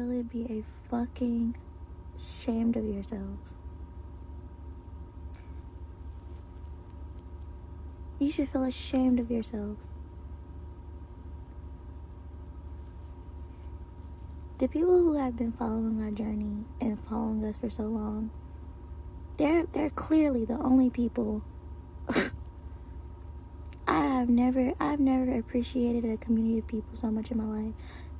Really be a fucking ashamed of yourselves. You should feel ashamed of yourselves. The people who have been following our journey and following us for so long, they're clearly the only people. I've never appreciated a community of people so much in my life.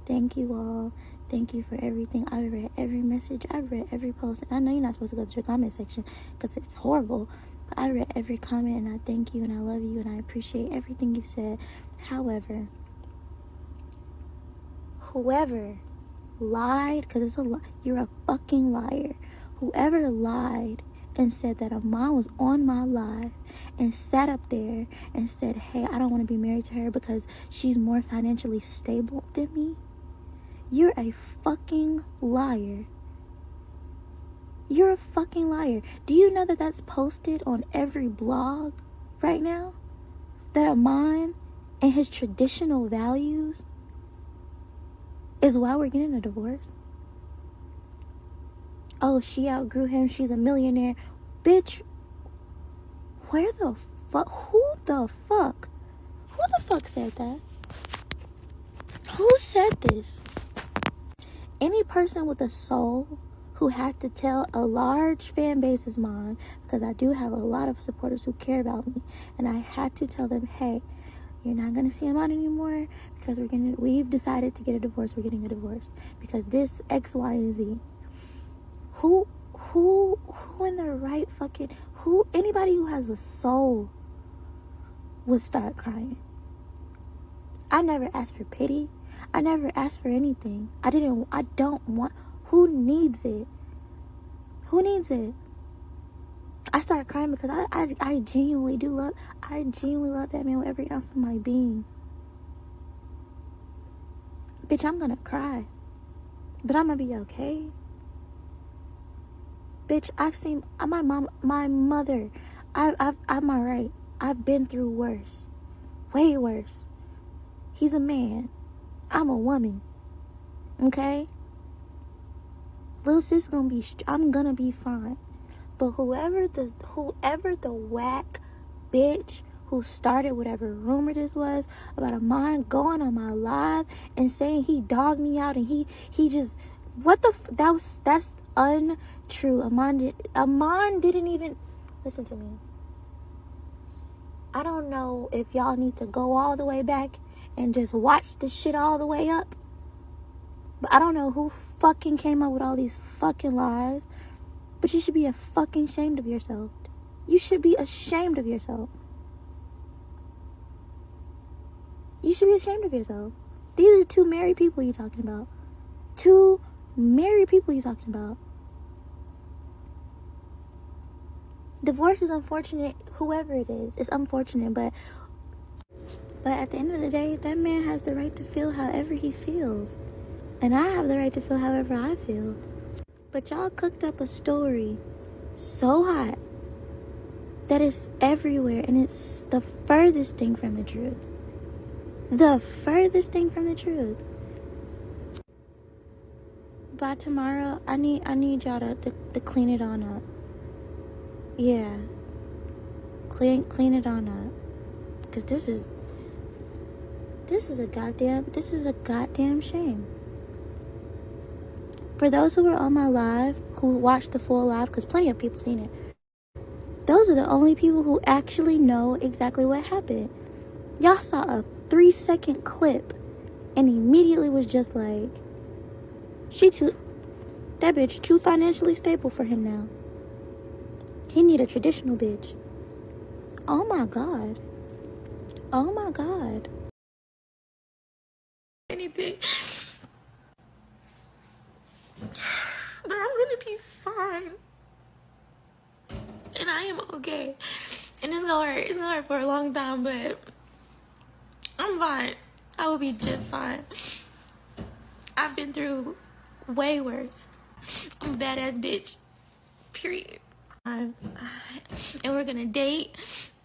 Thank you all. Thank you for everything. I've read every message. I've read every post. I know you're not supposed to go to the comment section because it's horrible. But I read every comment and I thank you and I love you and I appreciate everything you've said. However, whoever lied, because it's a lie, you're a fucking liar. Whoever lied and said that Amon was on my live and sat up there and said, hey, I don't want to be married to her because she's more financially stable than me. You're a fucking liar. You're a fucking liar. Do you know that that's posted on every blog right now? That Amon and his traditional values is why we're getting a divorce? Oh, she outgrew him. She's a millionaire. Bitch, where the fuck? Who the fuck? Who the fuck said that? Who said this? Any person with a soul who has to tell a large fan base is mine, because I do have a lot of supporters who care about me, and I had to tell them, hey, you're not gonna see him out anymore because we've decided to get a divorce. We're getting a divorce because this X, Y, and Z. Who in their right fucking, anybody who has a soul would start crying. I never asked for pity. I never asked for anything. I don't want, who needs it? Who needs it? I started crying because I genuinely love that man with every ounce of my being. Bitch, I'm gonna cry. But I'm gonna be okay. Bitch, I've seen my mother. I'm alright. I've been through worse. Way worse. He's a man. I'm a woman. Okay? Little sis I'm gonna be fine. But whoever the whack bitch who started whatever rumor this was about Amon going on my live and saying he dogged me out and he just, that's untrue. Amon didn't even listen to me. I don't know if y'all need to go all the way back and just watch the shit all the way up. But I don't know who fucking came up with all these fucking lies. But you should be fucking ashamed of yourself. You should be ashamed of yourself. You should be ashamed of yourself. These are two married people you're talking about. Two married people you're talking about. Divorce is unfortunate, whoever it is. It's unfortunate, but at the end of the day, that man has the right to feel however he feels. And I have the right to feel however I feel. But y'all cooked up a story so hot that it's everywhere, and it's the furthest thing from the truth. The furthest thing from the truth. By tomorrow, I need y'all to clean it on up. Yeah. Clean it on up. Because this is a goddamn shame. For those who were on my live, who watched the full live, because plenty of people seen it, those are the only people who actually know exactly what happened. Y'all saw a 3-second clip and immediately was just like, that bitch too financially stable for him now. He need a traditional bitch. Oh my God. Oh my God. Anything. But I'm gonna be fine. And I am okay. And it's gonna hurt. It's gonna hurt for a long time, but I'm fine. I will be just fine. I've been through way worse. I'm a badass bitch. Period. And we're gonna date,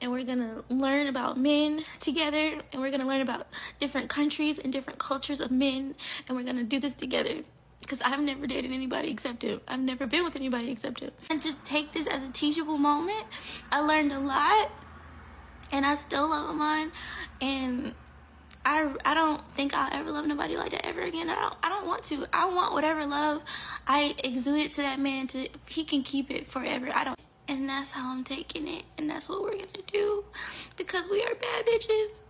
and we're gonna learn about men together, and we're gonna learn about different countries and different cultures of men, and we're gonna do this together. because I've never dated anybody except him. I've never been with anybody except him. And just take this as a teachable moment. I learned a lot, and I still love Amon, and I don't think I'll ever love nobody like that ever again. I don't want to. I want whatever love I exuded to that man, to he can keep it forever. I don't. And that's how I'm taking it, and that's what we're gonna do, because we are bad bitches.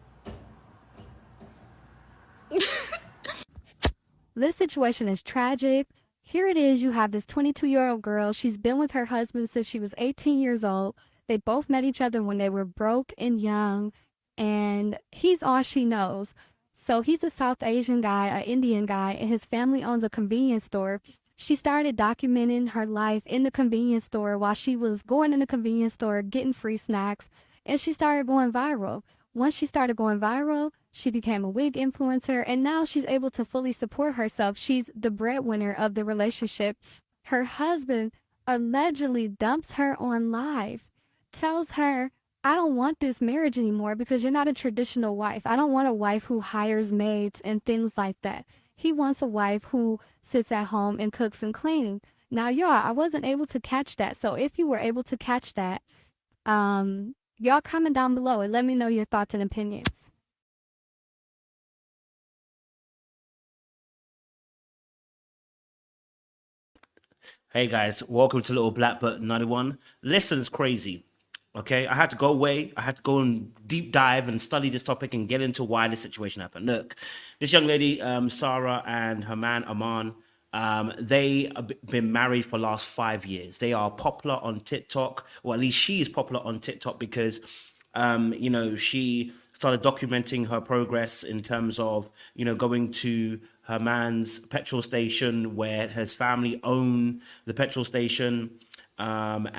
This situation is tragic. Here it is, you have this 22-year-old girl. She's been with her husband since she was 18 years old. They both met each other when they were broke and young, and he's all she knows. So he's a South Asian guy, an Indian guy, and his family owns a convenience store. She started documenting her life in the convenience store while she was going in the convenience store, getting free snacks, and she started going viral. Once she started going viral, she became a wig influencer, and now she's able to fully support herself. She's the breadwinner of the relationship. Her husband allegedly dumps her on live, tells her, I don't want this marriage anymore because you're not a traditional wife. I don't want a wife who hires maids and things like that. He wants a wife who sits at home and cooks and cleans. Now, y'all, I wasn't able to catch that. So if you were able to catch that, y'all comment down below and let me know your thoughts and opinions. Hey guys, welcome to Little Black Burt 91. Listen, it's crazy. Okay, I had to go away. I had to go and deep dive and study this topic and get into why this situation happened. Look, this young lady, Sarah, and her man Aman, they have been married for the last 5 years. They are popular on TikTok, or at least she is popular on TikTok because, she started documenting her progress in terms of, going to her man's petrol station where his family own the petrol station. She started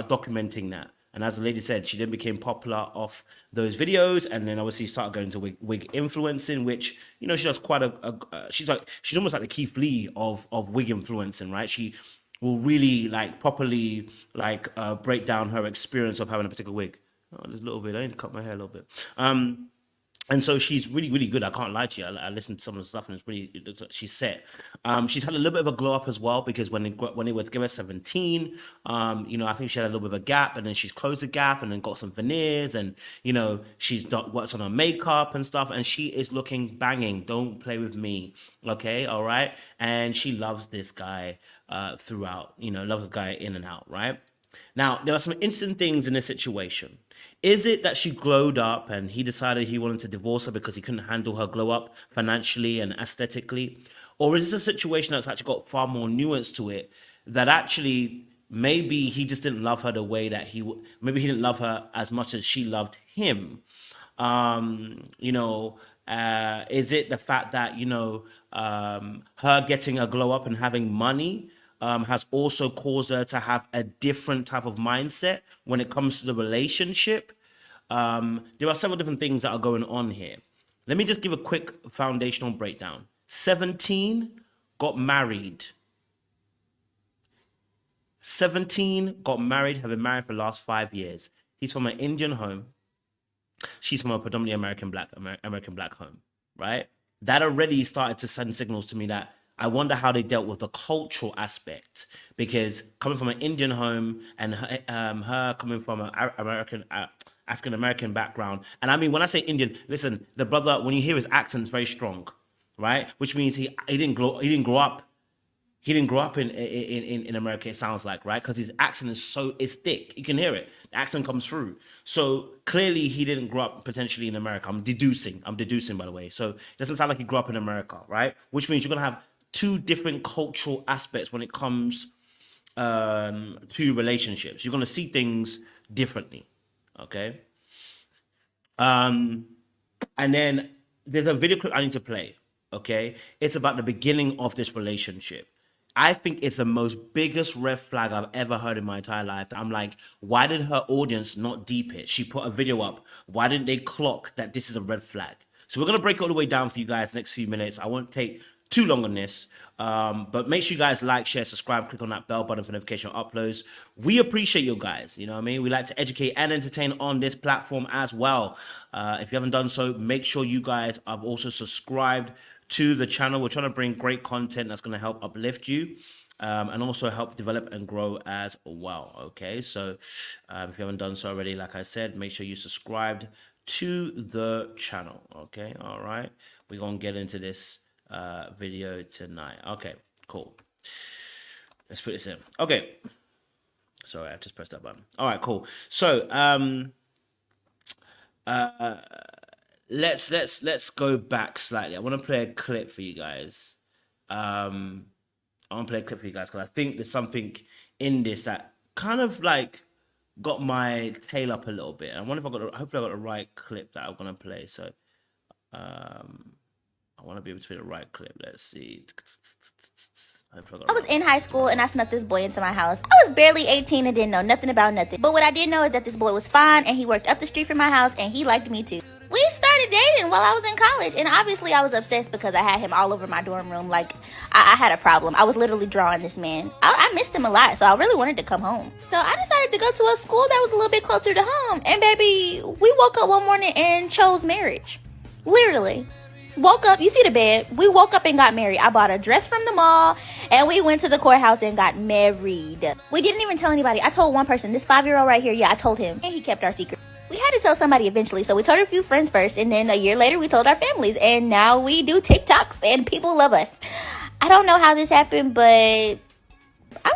documenting that. And as the lady said, she then became popular off those videos, and then obviously started going to wig influencing, which she does quite she's almost like the Keith Lee of wig influencing, right? She will really properly break down her experience of having a particular wig. Oh, there's a little bit. I need to cut my hair a little bit. And so she's really, really good. I can't lie to you. I listened to some of the stuff, and she's set. She's had a little bit of a glow up as well, because when it was together 17, I think she had a little bit of a gap, and then she's closed the gap and then got some veneers, and she's worked on her makeup and stuff, and she is looking banging. Don't play with me, okay? All right. And she loves this guy throughout. Loves this guy in and out, right? Now, there are some interesting things in this situation. Is it that she glowed up and he decided he wanted to divorce her because he couldn't handle her glow up financially and aesthetically? Or is this a situation that's actually got far more nuance to it, that actually maybe he just didn't love her the way that maybe he didn't love her as much as she loved him? Is it the fact that, her getting a glow up and having money has also caused her to have a different type of mindset when it comes to the relationship? There are several different things that are going on here. Let me just give a quick foundational breakdown. 17, got married. 17, got married, have been married for the last 5 years. He's from an Indian home. She's from a predominantly American black home, right? That already started to send signals to me that I wonder how they dealt with the cultural aspect, because coming from an Indian home and her coming from an African American background, and I mean when I say Indian, listen, the brother, when you hear his accent, is very strong, right? Which means he didn't grow up in America. It sounds like, right? Because his accent is thick. You can hear it. The accent comes through. So clearly he didn't grow up potentially in America. I'm deducing by the way. So it doesn't sound like he grew up in America, right? Which means you're gonna have two different cultural aspects when it comes to relationships. You're going to see things differently, okay? And then there's a video clip I need to play, okay? It's about the beginning of this relationship. I think it's the most biggest red flag I've ever heard in my entire life. I'm like, why did her audience not deep it? She put a video up. Why didn't they clock that this is a red flag? So we're going to break it all the way down for you guys the next few minutes. I won't take too long on this, but make sure you guys like, share, subscribe, click on that bell button for notification uploads. We appreciate you guys. You know what I mean? We like to educate and entertain on this platform as well. If you haven't done so, make sure you guys have also subscribed to the channel. We're trying to bring great content that's going to help uplift you. And also help develop and grow as well. Okay, so if you haven't done so already, like I said, make sure you subscribed to the channel. Okay, all right, we're gonna get into this video tonight. Okay, cool. Let's put this in. Okay, sorry, I just pressed that button. All right, cool. So let's go back slightly. I want to play a clip for you guys. I want to play a clip for you guys because I think there's something in this that kind of like got my tail up a little bit. I wonder if hopefully I got the right clip that I'm gonna play. So I want to be able to play the right clip. Let's see. I was in high school and I snuck this boy into my house. I was barely 18 and didn't know nothing about nothing. But what I did know is that this boy was fine and he worked up the street from my house and he liked me too. We started dating while I was in college, and obviously I was obsessed because I had him all over my dorm room. Like, I had a problem. I was literally drawing this man. I missed him a lot, so I really wanted to come home. So I decided to go to a school that was a little bit closer to home. And baby, we woke up one morning and chose marriage. Literally. Woke up, you see the bed, we woke up and got married. I bought a dress from the mall, and we went to the courthouse and got married. We didn't even tell anybody. I told one person, this 5-year-old right here, yeah, I told him, and he kept our secret. We had to tell somebody eventually, so we told a few friends first, and then a year later we told our families, and now we do TikToks, and people love us. I don't know how this happened, but I'm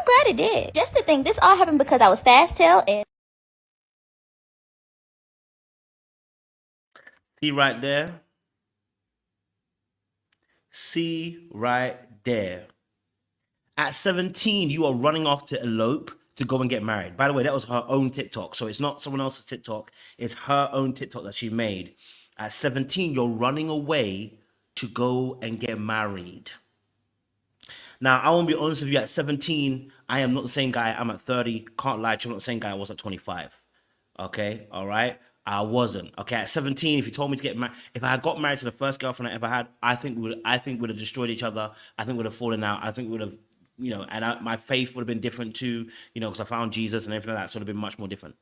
glad it did. Just to think, this all happened because I was fast tail and... See right there? See right there. At 17, you are running off to elope to go and get married. By the way, that was her own TikTok. So it's not someone else's TikTok. It's her own TikTok that she made. At 17, you're running away to go and get married. Now, I won't be honest with you. At 17, I am not the same guy. I'm at 30. Can't lie to you. I'm not the same guy I was at 25. Okay? All right? I wasn't. Okay, at 17, if you told me to get married, if I had got married to the first girlfriend I ever had, I think we'd have destroyed each other. I think we'd have fallen out. I think we would have, and my faith would have been different too, because I found Jesus and everything like that, so it would have been much more different.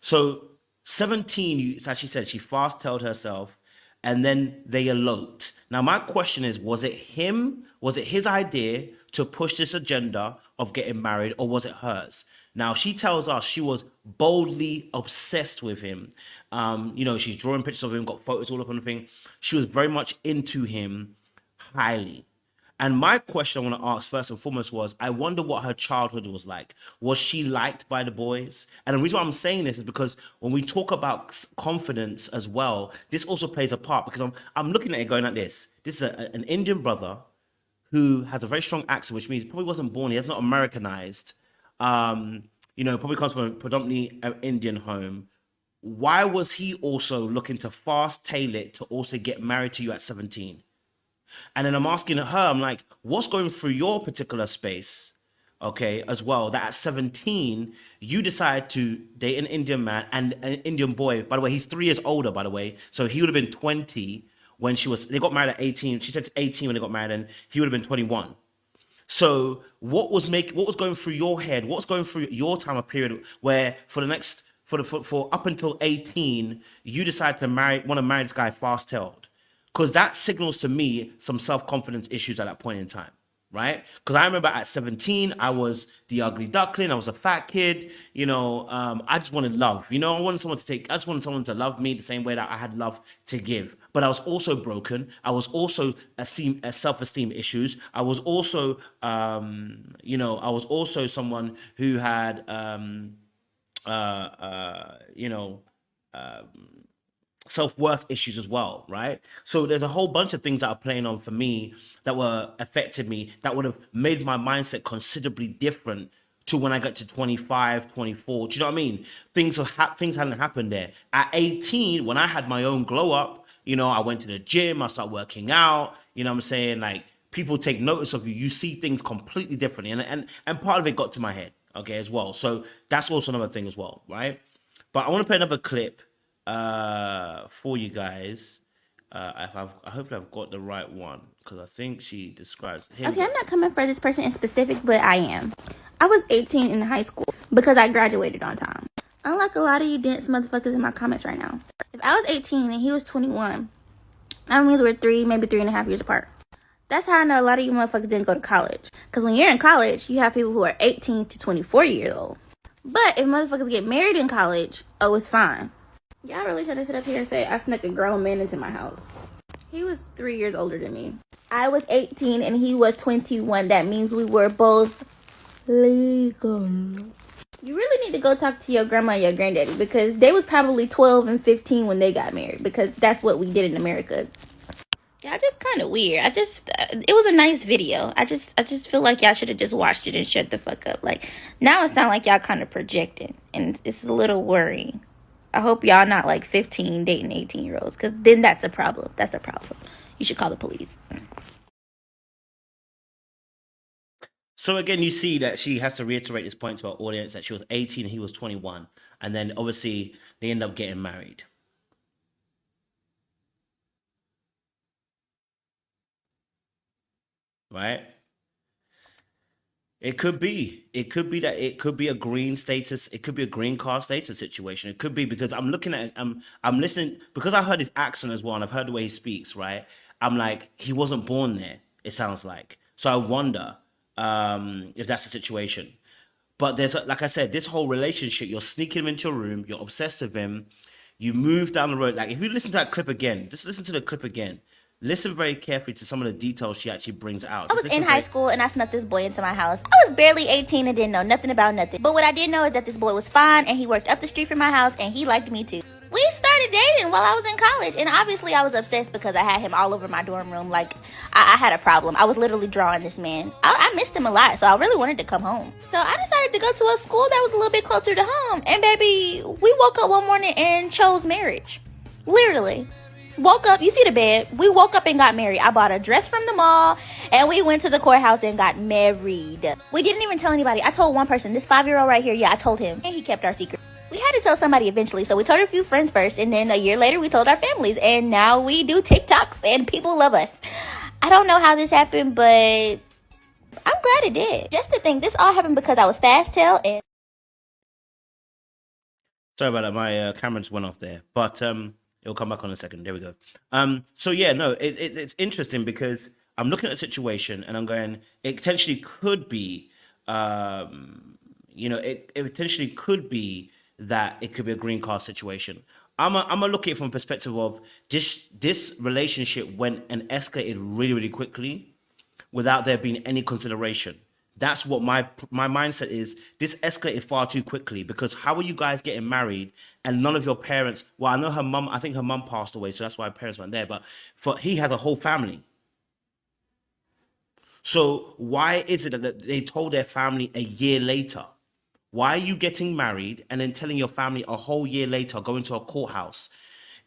So 17, as she said, she fast-tailed herself, and then they eloped. Now, my question is, was it him? Was it his idea to push this agenda of getting married, or was it hers? Now, she tells us she was boldly obsessed with him. She's drawing pictures of him, got photos all up on the thing. She was very much into him highly. And my question I want to ask first and foremost was, I wonder what her childhood was like. Was she liked by the boys? And the reason why I'm saying this is because when we talk about confidence as well, this also plays a part, because I'm looking at it going like this. This is an Indian brother who has a very strong accent, which means he probably wasn't born, he's not Americanized. Probably comes from a predominantly Indian home. Why was he also looking to fast tail it to also get married to you at 17? And then I'm asking her, I'm like, what's going through your particular space, okay, as well, that at 17, you decide to date an Indian man and an Indian boy. By the way, he's 3 years older, by the way. So he would have been 20 when they got married at 18. She said 18 when they got married, and he would have been 21. So what was going through your head? What's going through your time of period where for up until 18, you decide to want to marry this guy fast-tailed? Because that signals to me some self-confidence issues at that point in time, right? Because I remember at 17, I was the ugly duckling. I was a fat kid. I just wanted love. I just wanted someone to love me the same way that I had love to give. But I was also broken. I was also a self-esteem issues. I was also, someone who had, self-worth issues as well, right? So there's a whole bunch of things that are playing on for me that were affected me, that would have made my mindset considerably different to when I got to 25, 24. Do you know what I mean? Things hadn't happened there. At 18, when I had my own glow up, I went to the gym, I started working out, what I'm saying? Like, people take notice of you. You see things completely differently. And part of it got to my head, okay, as well. So that's also another thing as well, right? But I want to play another clip for you guys. Hopefully I've got the right one, because I think she describes him. Okay, I'm not coming for this person in specific, but I am. I was 18 in high school because I graduated on time. Unlike a lot of you dense motherfuckers in my comments right now. If I was 18 and he was 21, that means we're 3, maybe 3.5 years apart. That's how I know a lot of you motherfuckers didn't go to college. Because when you're in college, you have people who are 18 to 24 years old. But if motherfuckers get married in college, oh, it's fine. Y'all really trying to sit up here and say I snuck a grown man into my house? He was 3 years older than me. I was 18 and he was 21. That means we were both legal. You really need to go talk to your grandma and your granddaddy, because they was probably 12 and 15 when they got married, because that's what we did in America. Yeah, just kind of weird. It was a nice video. I just feel like y'all should have just watched it and shut the fuck up. Like, now it sounds like y'all kind of projecting, and it's a little worrying. I hope y'all not like 15 dating 18-year-olds, because then that's a problem. That's a problem. You should call the police. So again, you see that she has to reiterate this point to our audience that she was 18 and he was 21. And then obviously they end up getting married. Right? It could be that it could be a green status. It could be a green card status situation. It could be, because I'm looking at, I'm listening, because I heard his accent as well, and I've heard the way he speaks, right? I'm like, he wasn't born there, it sounds like. So I wonder if that's the situation. But there's, like I said, this whole relationship, you're sneaking him into your room, you're obsessed with him, you move down the road. Like, if you listen to that clip again, just listen to the clip again. Listen very carefully to some of the details she actually brings out. I was in high school and I snuck this boy into my house. I was barely 18 and didn't know nothing about nothing. But what I did know is that this boy was fine and he worked up the street from my house and he liked me too. We started dating while I was in college, and obviously I was obsessed because I had him all over my dorm room. Like, I had a problem. I was literally drawing this man. I missed him a lot, so I really wanted to come home. So I decided to go to a school that was a little bit closer to home. And baby, we woke up one morning and chose marriage. Literally. Woke up, you see the bed, we woke up and got married. I bought a dress from the mall and we went to the courthouse and got married. We didn't even tell anybody. I told one person, this 5-year-old right here, yeah, I told him, and he kept our secret. We had to tell somebody eventually, so we told a few friends first, and then a year later we told our families, and now we do TikToks and people love us. I don't know how this happened, but I'm glad it did. Just to think, this all happened because I was fast tail and... Sorry about that, my camera just went off there, but it'll come back on in a second. There we go. So yeah, no, it's interesting because I'm looking at a situation and I'm going, it potentially could be, it potentially could be that it could be a green card situation. I'm gonna look at it from a perspective of this relationship went and escalated really, really quickly without there being any consideration. That's what my mindset is. This escalated far too quickly, because how are you guys getting married and none of your parents? Well, I know her mum. I think her mum passed away, so that's why her parents weren't there. But he has a whole family. So why is it that they told their family a year later? Why are you getting married and then telling your family a whole year later, going to a courthouse?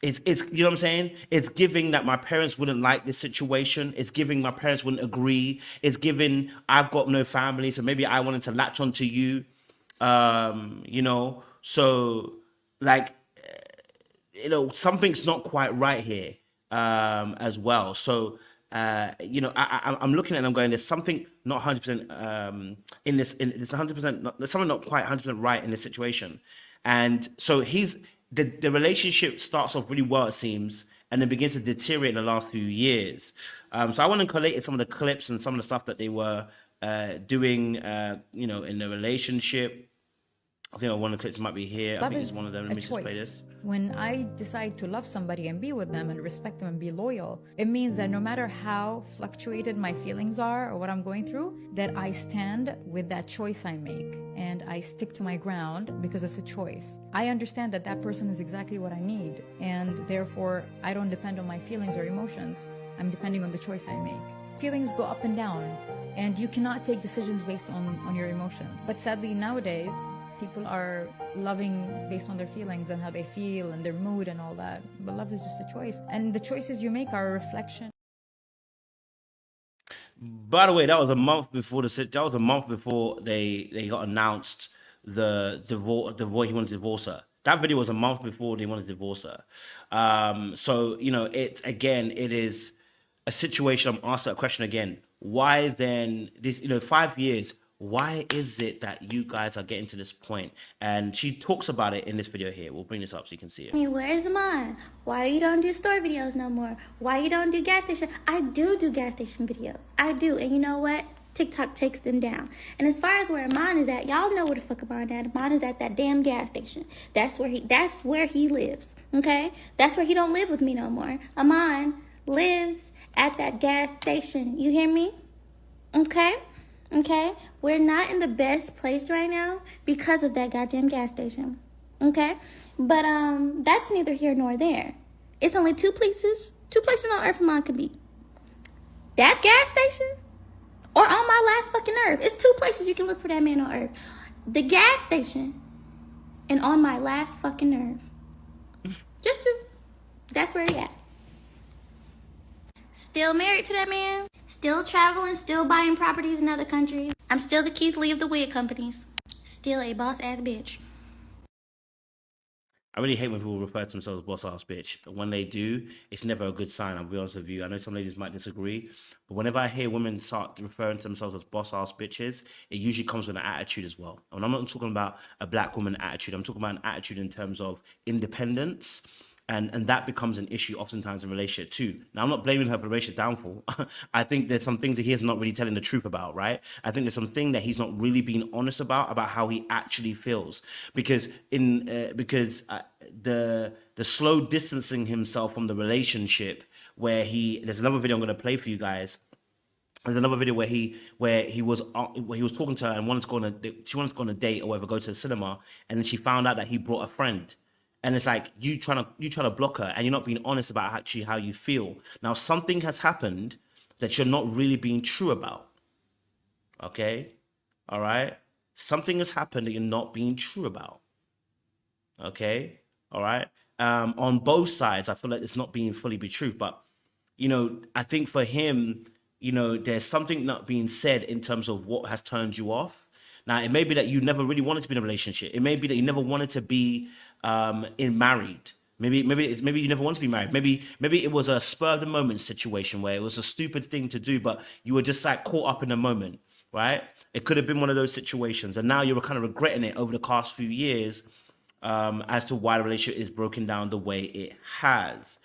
It's you know what I'm saying? It's giving that my parents wouldn't like this situation. It's giving my parents wouldn't agree. It's giving I've got no family, so maybe I wanted to latch onto you. So like, something's not quite right here as well. So I'm looking at it and I'm going, there's something not 100% in this. There's 100%. There's something not quite 100% right in this situation, and so the relationship starts off really well, it seems, and then begins to deteriorate in the last few years. So I want to collate some of the clips and some of the stuff that they were doing, in the relationship. I think one of the clips might be here. I think it's one of them. Let me just play this. When I decide to love somebody and be with them and respect them and be loyal, it means that no matter how fluctuated my feelings are or what I'm going through, that I stand with that choice I make and I stick to my ground because it's a choice. I understand that that person is exactly what I need, and therefore I don't depend on my feelings or emotions. I'm depending on the choice I make. Feelings go up and down, and you cannot take decisions based on your emotions. But sadly nowadays, people are loving based on their feelings and how they feel and their mood and all that. But love is just a choice. And the choices you make are a reflection. By the way, that was a month before they got announced the divorce. He wanted to divorce her. That video was a month before they wanted to divorce her. So it is a situation. I'm asked that question again. Why then this? 5 years. why is it that you guys are getting to this point? And she talks about it in this video here. We'll bring this up so you can see it. Where's mine? Why you don't do store videos no more? Why you don't do gas station? I do gas station videos. I do. And you know what? TikTok takes them down. And as far as where mine is at, y'all know where the fuck mine at. Mine is at that damn gas station. That's where he lives. Okay? That's where he don't live with me no more. Mine lives at that gas station. You hear me? Okay? Okay? We're not in the best place right now because of that goddamn gas station. Okay? But that's neither here nor there. It's only two places on earth mine can be. That gas station or on my last fucking earth. It's two places you can look for that man on earth. The gas station and on my last fucking earth. Just two. That's where he at. Still married to that man. Still traveling, still buying properties in other countries. I'm still the Keith Lee of the wig companies. Still a boss ass bitch. I really hate when people refer to themselves as boss ass bitch, but when they do, it's never a good sign. I'll be honest with you. I know some ladies might disagree, but whenever I hear women start referring to themselves as boss ass bitches, it usually comes with an attitude as well. And I'm not talking about a black woman attitude. I'm talking about an attitude in terms of independence. And that becomes an issue oftentimes in relationship too. Now, I'm not blaming her for relationship downfall. I think there's some things that he is not really telling the truth about, right? I think there's something that he's not really being honest about how he actually feels. Because the slow distancing himself from the relationship, where there's another video I'm going to play for you guys. There's another video where he was talking to her and she wanted to go on a date or whatever, go to the cinema, and then she found out that he brought a friend. And it's like you trying to block her, and you're not being honest about actually how you feel. Now, something has happened that you're not really being true about. Okay? All right? Something has happened that you're not being true about. Okay? All right? On both sides, I feel like it's not being fully be truth. But, I think for him, there's something not being said in terms of what has turned you off. Now, it may be that you never really wanted to be in a relationship. It may be that you never wanted to be married. Maybe you never wanted to be married. Maybe it was a spur of the moment situation where it was a stupid thing to do, but you were just like caught up in the moment, right? It could have been one of those situations, and now you're kind of regretting it over the past few years as to why the relationship is broken down the way it has.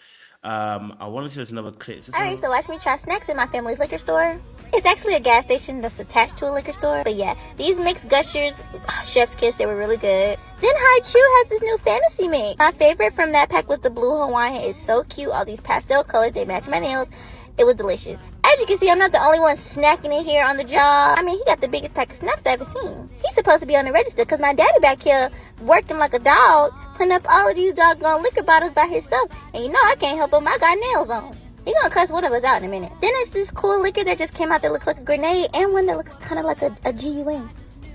I want to see if there's another clip. I used to watch me try snacks in my family's liquor store. It's actually a gas station that's attached to a liquor store. But yeah, these mixed gushers, chef's kiss, they were really good. Then Hai Chu has this new fantasy mix. My favorite from that pack was the blue Hawaiian. It's so cute. All these pastel colors, they match my nails. It was delicious. As you can see, I'm not the only one snacking in here on the job. I mean, he got the biggest pack of snaps I've ever seen. He's supposed to be on the register because my daddy back here working like a dog, putting up all of these doggone liquor bottles by himself. And you know I can't help him. I got nails on. He gonna cuss one of us out in a minute. Then it's this cool liquor that just came out that looks like a grenade, and one that looks kind of like a GUN.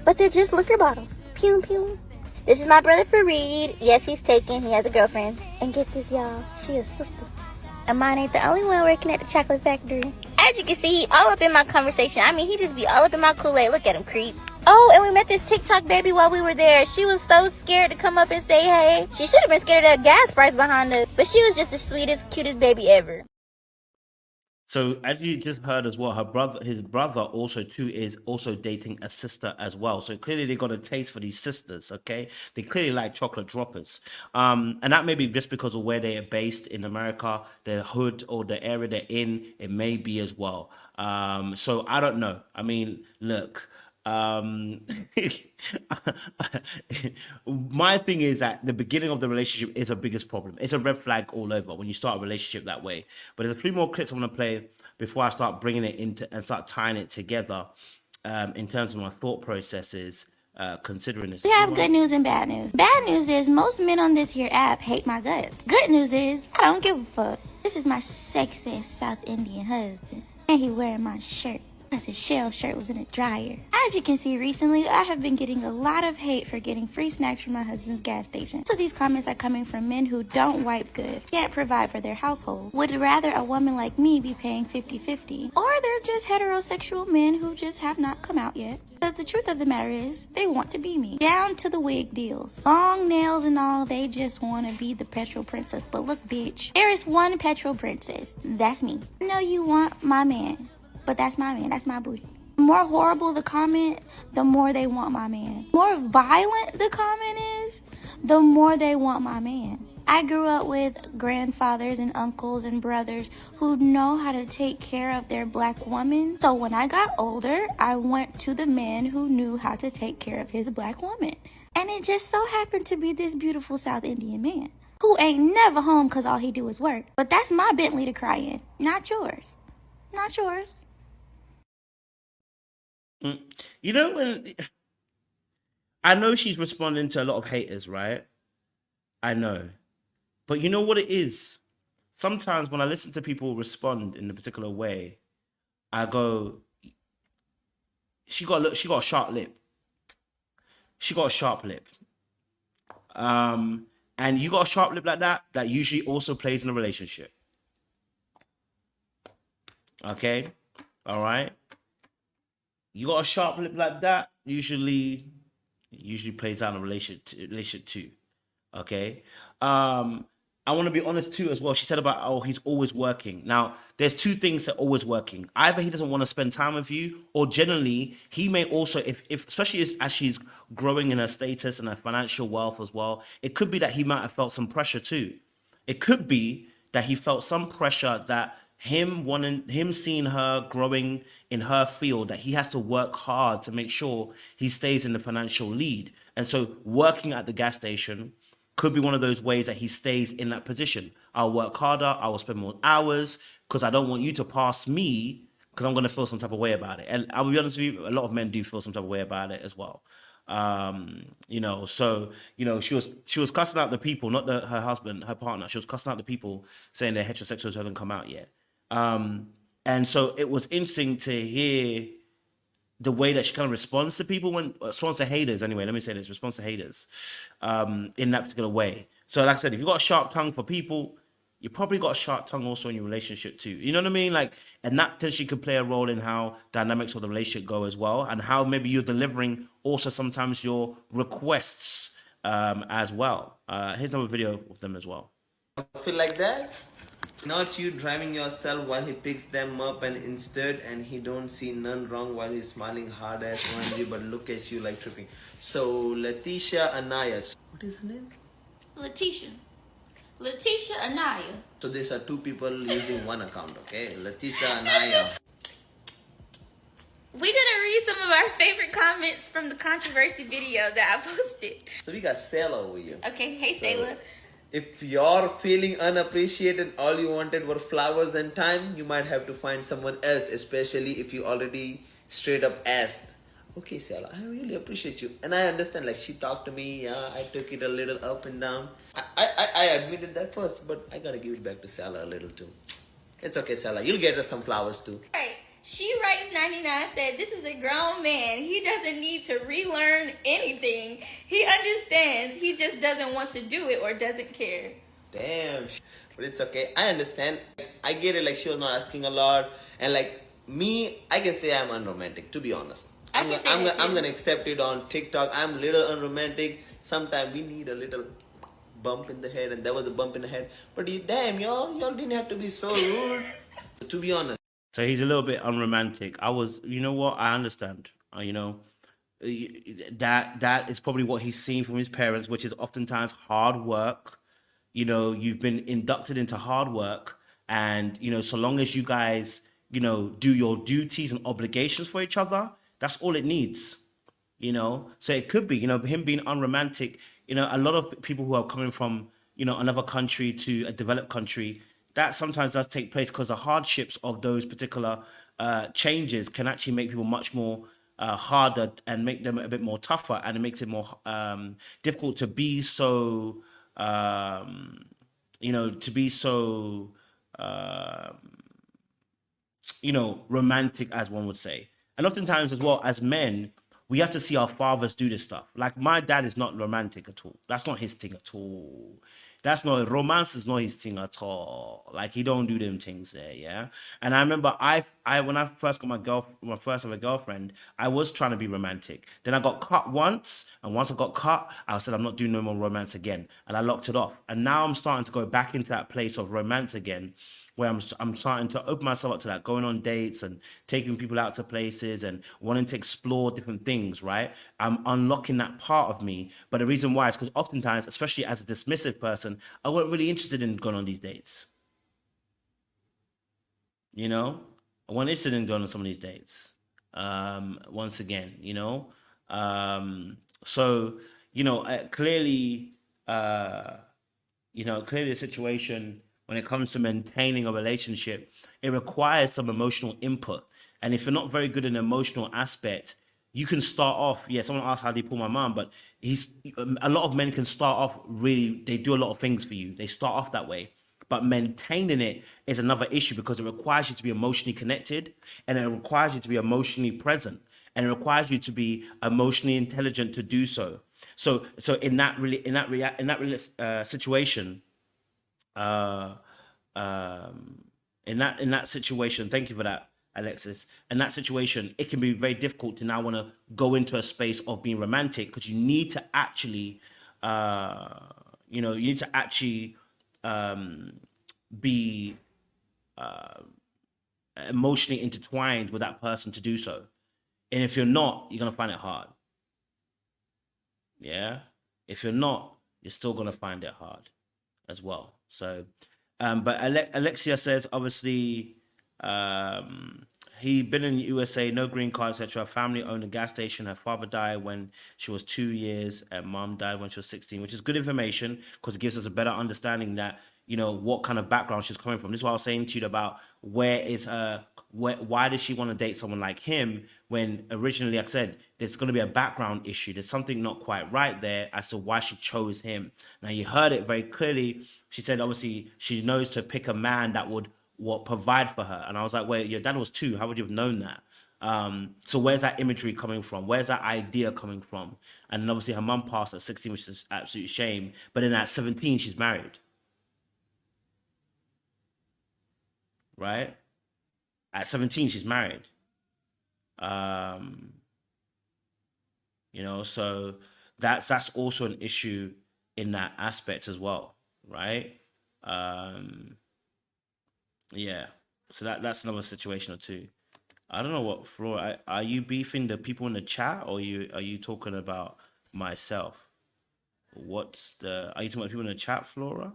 But they're just liquor bottles. Pew, pew. This is my brother Fareed. Yes, he's taken. He has a girlfriend. And get this, y'all. She a sister. And mine ain't the only one working at the chocolate factory. As you can see, he all up in my conversation. I mean, he just be all up in my Kool-Aid. Look at him, creep. Oh, and we met this TikTok baby while we were there. She was so scared to come up and say hey. She should have been scared of that gas price behind us. But she was just the sweetest, cutest baby ever. So as you just heard as well, his brother also too is also dating a sister as well. So clearly they got a taste for these sisters, okay? They clearly like chocolate droppers. And that may be just because of where they are based in America, the hood or the area they're in, it may be as well. So I don't know. I mean, look, my thing is that the beginning of the relationship is the biggest problem. It's a red flag all over when you start a relationship that way. But there's a few more clips I want to play before I start bringing it into and start tying it together in terms of my thought processes considering this. We have good news and bad news. Bad news is most men on this here app hate my guts. Good news is I don't give a fuck. This is my sexy South Indian husband, and he wearing my shirt. His shell shirt was in a dryer. As you can see, recently I have been getting a lot of hate for getting free snacks from my husband's gas station. So these comments are coming from men who don't wipe good, can't provide for their household, would rather a woman like me be paying 50-50, or they're just heterosexual men who just have not come out yet. Because the truth of the matter is, they want to be me. Down to the wig deals. Long nails and all, they just want to be the Petrol princess. But look, bitch, there is one Petrol princess. That's me. I know you want my man. But that's my man. That's my booty. more horrible the comment, the more they want my man. More violent the comment is, the more they want my man. I grew up with grandfathers and uncles and brothers who know how to take care of their black woman. So when I got older, I went to the man who knew how to take care of his black woman. And it just so happened to be this beautiful South Indian man who ain't never home because all he do is work. But that's my Bentley to cry in, not yours. Not yours. You know, when I know she's responding to a lot of haters, right? I know. But you know what it is? Sometimes when I listen to people respond in a particular way, I go, she got a sharp lip. She got a sharp lip. And you got a sharp lip like that, that usually also plays in a relationship. Okay? All right? You got a sharp lip like that, usually plays out in a relationship too. Okay? I want to be honest too as well. She said about, oh, he's always working. Now, there's two things that are always working. Either he doesn't want to spend time with you, or generally he may also, if especially as she's growing in her status and her financial wealth as well, it could be that he might have felt some pressure too. It could be that he felt some pressure that him seeing her growing in her field, that he has to work hard to make sure he stays in the financial lead. And so working at the gas station could be one of those ways that he stays in that position. I'll work harder, I will spend more hours, because I don't want you to pass me, because I'm going to feel some type of way about it. And I'll be honest with you, a lot of men do feel some type of way about it as well. You know, so, you know, she was cussing out the people, not her husband, her partner. She was cussing out the people saying their heterosexuals haven't come out yet. And so it was interesting to hear the way that she kind of responds to people, responds to haters anyway, let me say this, responds to haters in that particular way. So like I said, if you've got a sharp tongue for people, you probably got a sharp tongue also in your relationship too. You know what I mean? Like, and that potentially could play a role in how dynamics of the relationship go as well, and how maybe you're delivering also sometimes your requests as well. Here's another video of them as well. Feel like that? Not you driving yourself while he picks them up, and instead, and he don't see none wrong while he's smiling hard at on you, but look at you like tripping. So Letitia Anaya, what is her name? Letitia Anaya. So these are two people using one account, okay? Letitia Anaya. We're gonna read some of our favorite comments from the controversy video that I posted. So we got Sailor over here. Okay, hey Sailor. If you're feeling unappreciated, all you wanted were flowers and time, you might have to find someone else, especially if you already straight up asked. Okay, Sailor, I really appreciate you. And I understand, like, she talked to me, yeah, I took it a little up and down. I admitted that first, but I gotta give it back to Sailor a little too. It's okay, Sailor, you'll get her some flowers too. Right. She writes 99 said, this is a grown man. He doesn't need to relearn anything. He understands. He just doesn't want to do it or doesn't care. Damn. But it's okay. I understand. I get it. Like, she was not asking a lot. And like me, I can say I'm unromantic, to be honest. I'm gonna accept it on TikTok. I'm a little unromantic. Sometimes we need a little bump in the head, and there was a bump in the head. But damn, y'all didn't have to be so rude. To be honest. So he's a little bit unromantic. You know what? I understand. You know, that is probably what he's seen from his parents, which is oftentimes hard work. You know, you've been inducted into hard work, and, you know, so long as you guys, you know, do your duties and obligations for each other, that's all it needs. You know, so it could be, you know, him being unromantic. You know, a lot of people who are coming from, you know, another country to a developed country, that sometimes does take place because the hardships of those particular changes can actually make people much more harder and make them a bit more tougher, and it makes it more difficult to be so, you know, you know, romantic, as one would say. And oftentimes as well, as men, we have to see our fathers do this stuff. Like, my dad is not romantic at all. That's not his thing at all. That's not, romance is not his thing at all. Like, he don't do them things there, yeah? And I remember when I first got my first ever girlfriend, I was trying to be romantic. Then I got cut once, and once I got cut, I said, I'm not doing no more romance again. And I locked it off. And now I'm starting to go back into that place of romance again, where I'm starting to open myself up to that, going on dates and taking people out to places and wanting to explore different things, right? I'm unlocking that part of me. But the reason why is because oftentimes, especially as a dismissive person, I wasn't really interested in going on these dates. You know, I wasn't interested in going on some of these dates. Once again, so clearly, clearly the situation when it comes to maintaining a relationship, it requires some emotional input. And if you're not very good in the emotional aspect, you can start off. Yeah, someone asked how do you pull my mom, but a lot of men can start off really. They do a lot of things for you. They start off that way. But maintaining it is another issue because it requires you to be emotionally connected, and it requires you to be emotionally present, and it requires you to be emotionally intelligent to do so. So situation, uh, in that situation, thank you for that, Alexis. In that situation, it can be very difficult to now want to go into a space of being romantic because you need to actually, be emotionally intertwined with that person to do so. And if you're not, you're gonna find it hard. Yeah. If you're not, you're still gonna find it hard as well. So, but Alexia says obviously, he been in the USA, no green card, etc. Family owned a gas station. Her father died when she was 2 years, and mom died when she was 16, which is good information because it gives us a better understanding that what kind of background she's coming from. This is what I was saying to you about why does she want to date someone like him when originally, like I said, there's going to be a background issue. There's something not quite right there as to why she chose him. Now you heard it very clearly. She said obviously she knows to pick a man that would provide for her. And I was like, wait, your dad was 2. How would you have known that? So where's that imagery coming from? Where's that idea coming from? And then obviously her mum passed at 16, which is an absolute shame. But then at 17, she's married. Right? At 17, she's married. So that's also an issue in that aspect as well, right? Yeah. So that's another situation or two. I don't know what Flora. Are you beefing the people in the chat, or are you talking about myself? Are you talking about people in the chat, Flora?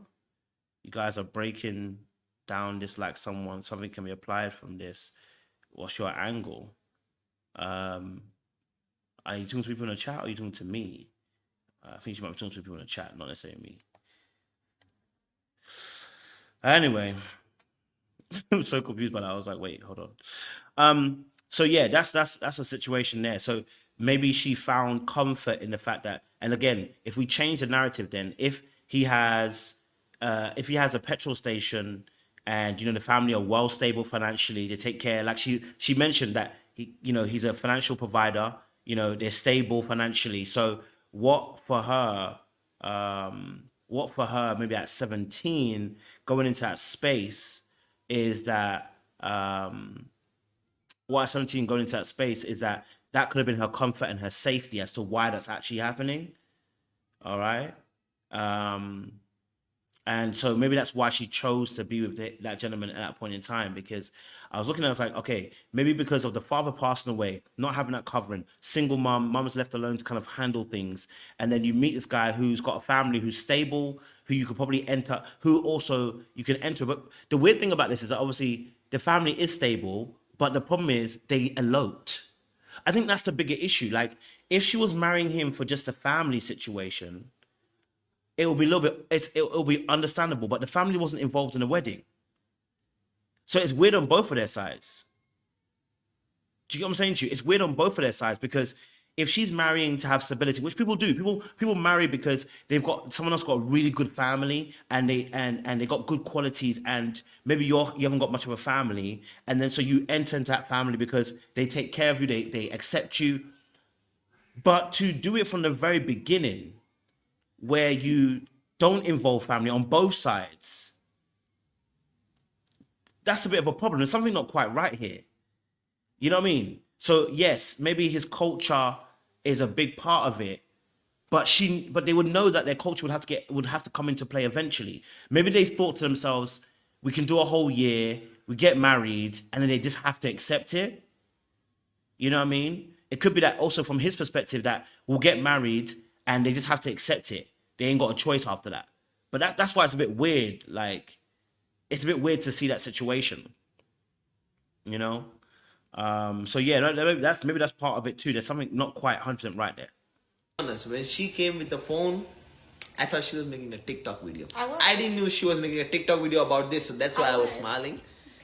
You guys are breaking down this like something can be applied from this. What's your angle? Are you talking to people in the chat, or are you talking to me? I think you might be talking to people in the chat, not necessarily me. Anyway, I'm so confused by that. I was like, wait, hold on. So yeah, that's a situation there. So maybe she found comfort in the fact that, and again, if we change the narrative, then if he has a petrol station and the family are well stable financially, they take care. Like she mentioned that he's a financial provider. They're stable financially. So what for her? Maybe at 17, going into that space is that what at 17 going into that space is that could have been her comfort and her safety as to why that's actually happening. All right. And so maybe that's why she chose to be with that gentleman at that point in time, because I was looking at it, I was like, okay, maybe because of the father passing away, not having that covering, single mom's left alone to kind of handle things. And then you meet this guy who's got a family, who's stable, who you could probably enter, who also you can enter. But the weird thing about this is that obviously the family is stable, but the problem is they eloped. I think that's the bigger issue. Like if she was marrying him for just a family situation, it will be a little bit, it'll be understandable, but the family wasn't involved in the wedding. So it's weird on both of their sides. Do you get what I'm saying to you? It's weird on both of their sides, because if she's marrying to have stability, which people do, people marry because they've got someone else got a really good family and they got good qualities, and maybe you haven't got much of a family, and then so you enter into that family because they take care of you, they accept you. But to do it from the very beginning, where you don't involve family on both sides, that's a bit of a problem. There's something not quite right here. You know what I mean? So yes, maybe his culture is a big part of it, but they would know that their culture would have to come into play eventually. Maybe they thought to themselves, we can do a whole year, we get married, and then they just have to accept it. You know what I mean? It could be that also from his perspective that we'll get married and they just have to accept it. They ain't got a choice after that. But that's why it's a bit weird. Like, it's a bit weird to see that situation. You know? So yeah, maybe that's part of it too. There's something not quite 100% right there. Honest, when she came with the phone, I thought she was making a TikTok video. I didn't know she was making a TikTok video about this, so that's why I was was. smiling.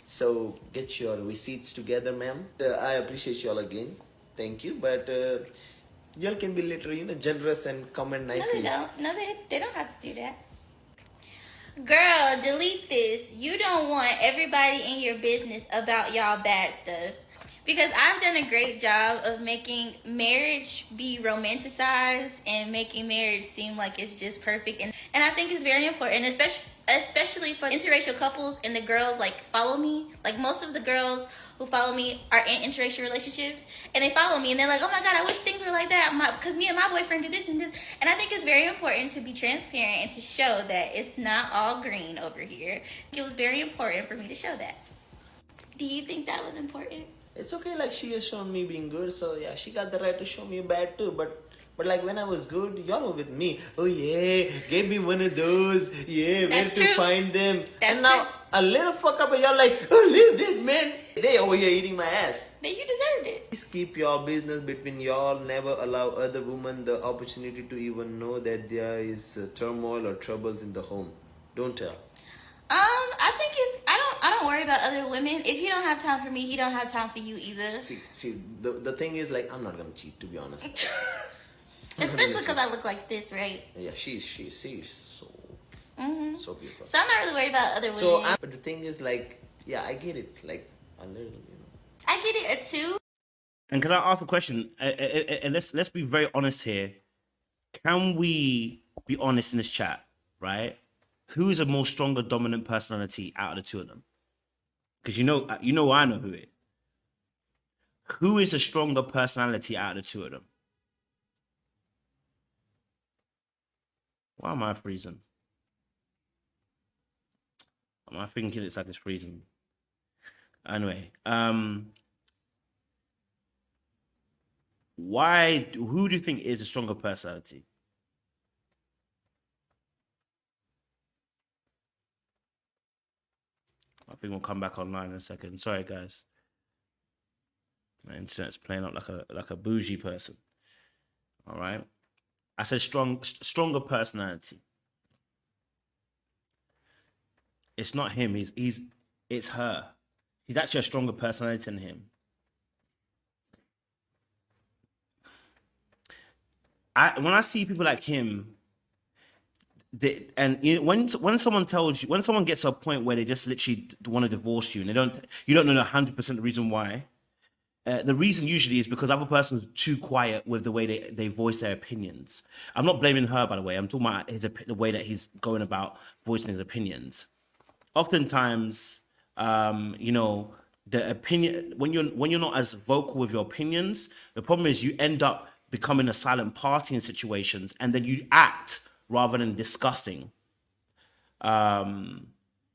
So get your receipts together, ma'am. I appreciate you all again. Thank you, but y'all can be literally, generous and comment No, they nicely. don't. No, they don't have to do that. Girl, delete this. You don't want everybody in your business about y'all bad stuff. Because I've done a great job of making marriage be romanticized and making marriage seem like it's just perfect. And I think it's very important, especially for interracial couples and the girls like follow me. Like most of the girls who follow me are in interracial relationships, and they follow me and they're like, oh my god, I wish things were like that because me and my boyfriend do this and this. And I think it's very important to be transparent and to show that it's not all green over here. It was very important for me to show that. Do you think that was important? It's okay, like she has shown me being good, so yeah, she got the right to show me bad too. But like when I was good, y'all were with me. Oh yeah, gave me one of those. Yeah, where That's to true. find them? That's and now true. a little fuck up, and y'all like, oh, leave that man. They over here eating my ass. Then you deserved it. Please keep your business between y'all. Never allow other women the opportunity to even know that there is turmoil or troubles in the home. Don't tell. I think I don't worry about other women. If he don't have time for me, he don't have time for you either. See, the thing is, like, I'm not gonna cheat, to be honest. Especially because I look like this, right? Yeah, she's so so beautiful. So I'm not really worried about other women. So, but the thing is, like, yeah, I get it. Like, a little, I get it too. And can I ask a question? And let's be very honest here. Can we be honest in this chat, right? Who is a more stronger dominant personality out of the two of them? Because I know who it is. Who is a stronger personality out of the two of them? Why am I freezing? Am I thinking it's like it's freezing? Anyway, who do you think is a stronger personality? I think we'll come back online in a second. Sorry, guys. My internet's playing up like a bougie person. All right. I said stronger personality. It's not him. It's her. He's actually a stronger personality than him. When I see people like him, when someone gets to a point where they just literally want to divorce you, and you don't know 100% the reason why. The reason usually is because the other person's too quiet with the way they voice their opinions. I'm not blaming her, by the way. I'm talking about the way that he's going about voicing his opinions. Oftentimes, the opinion when you're not as vocal with your opinions, the problem is you end up becoming a silent party in situations, and then you act rather than discussing. You know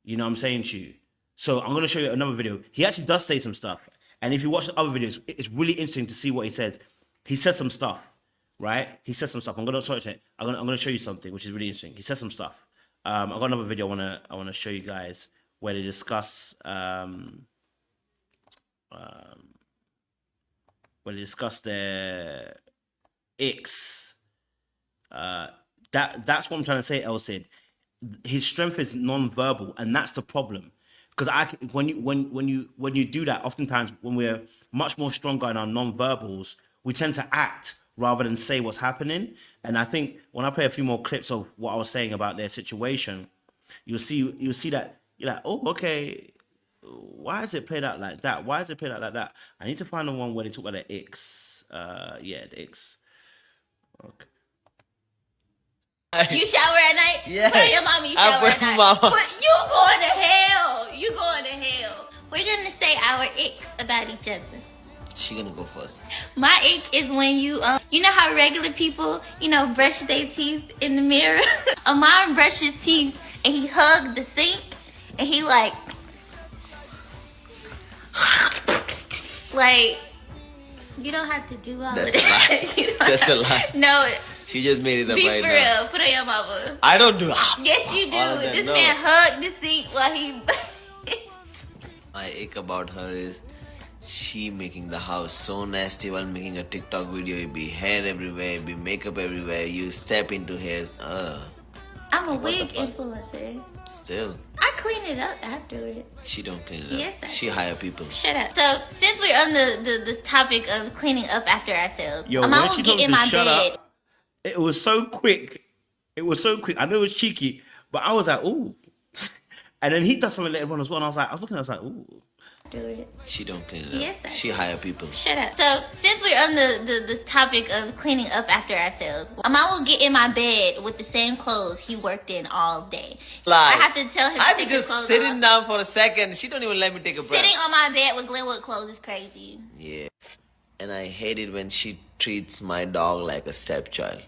what I'm saying to you? So I'm going to show you another video. He actually does say some stuff. And if you watch the other videos, it's really interesting to see what he says. He says some stuff, right? He says some stuff. I'm going to show you something, which is really interesting. He says some stuff. I've got another video I want to show you guys where they discuss their icks. That's what I'm trying to say, El Cid. His strength is non-verbal, and that's the problem. Because when you do that, oftentimes when we're much more stronger in our non-verbals, we tend to act rather than say what's happening. And I think when I play a few more clips of what I was saying about their situation, you'll see that you're like, oh, okay, why is it played out like that? Why is it played out like that? I need to find the one where they talk about the icks. The icks. Okay. You shower at night? Yeah. Put your mommy, you I shower put at night. mama. But you going to hell. You going to hell. We're going to say our icks about each other. She gonna go first. My ick is when you know how regular people, brush their teeth in the mirror? Amon brushed his teeth and he hugged the sink and he like you don't have to do all That's of a that. lie. You don't That's a have- lie. No, She just made it up be right for now. real. Put on your mama. I don't do. Yes, you do. All of that, This no. man hugged the seat while he. My ick about her is she making the house so nasty while making a TikTok video. It be hair everywhere, it be makeup everywhere. You step into hairs. I'm a What the wig fuck? influencer. Still, I clean it up afterward. she don't clean it up. Yes, I she do. hire people. Shut up. So since we're on this topic of cleaning up after ourselves, Yo, I'm when gonna she get told in me to my shut bed. up, it was so quick. It was so quick. I know it was cheeky, but I was like, ooh. And then he does something later on as well. And I was looking, I was like, ooh. Do it. She don't clean it up. Yes, I she do. hire people. Shut up. So since we're on this topic of cleaning up after ourselves, I will get in my bed with the same clothes he worked in all day. Lie. I have to tell him to I be take his just clothes sitting off. down for a second. She don't even let me take a breath. Sitting on my bed with Glenwood clothes is crazy. Yeah. And I hate it when she treats my dog like a stepchild.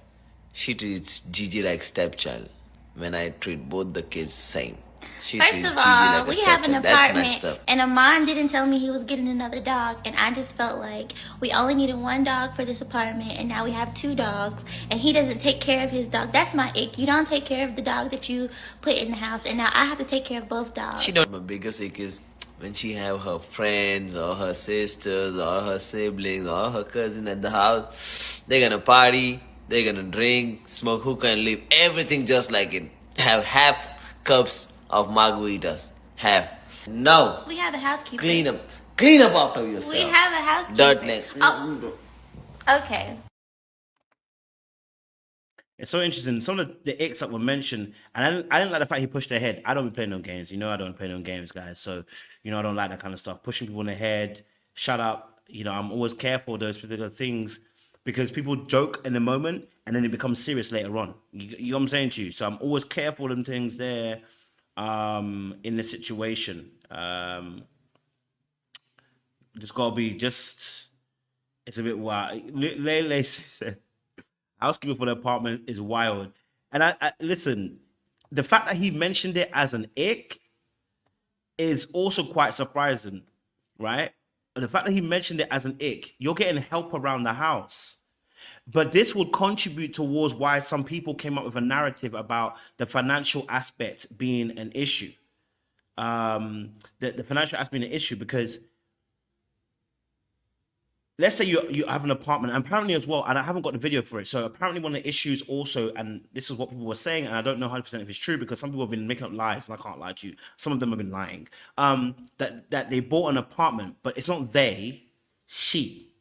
She treats Gigi like stepchild. When I treat both the kids same. She First treats of Gigi all, like a we have an stepchild. That's messed apartment, up. and Amon didn't tell me he was getting another dog, and I just felt like we only needed one dog for this apartment, and now we have two dogs, and he doesn't take care of his dog. That's my ick. You don't take care of the dog that you put in the house, and now I have to take care of both dogs. She don't. My biggest ick is when she have her friends or her sisters or her siblings or her cousin at the house. They're gonna party, they're gonna drink, smoke hookah and leave everything just like it. Have half cups of margaritas. Half. No. We have a housekeeper. Clean up. Clean up after yourself. We have a housekeeper. Dirt net. Oh, okay. It's so interesting. Some of the icks that were mentioned, and I didn't like the fact he pushed their head. I don't be playing no games. You know I don't play no games, guys. So, I don't like that kind of stuff. Pushing people in the head, shut up. I'm always careful of those particular things because people joke in the moment and then it becomes serious later on. You know what I'm saying to you? So I'm always careful of them things there in the situation. Just gotta be it's a bit wild. Lele said, housekeeping for the apartment is wild. And I listen, the fact that he mentioned it as an ick is also quite surprising, right? The fact that he mentioned it as an ick, you're getting help around the house. But this would contribute towards why some people came up with a narrative about the financial aspect being an issue. The financial aspect being an issue because let's say you have an apartment, and apparently as well, and I haven't got the video for it. So apparently one of the issues also, and this is what people were saying, and I don't know 100% if it's true because some people have been making up lies, and I can't lie to you. Some of them have been lying. That they bought an apartment, but it's not they, she.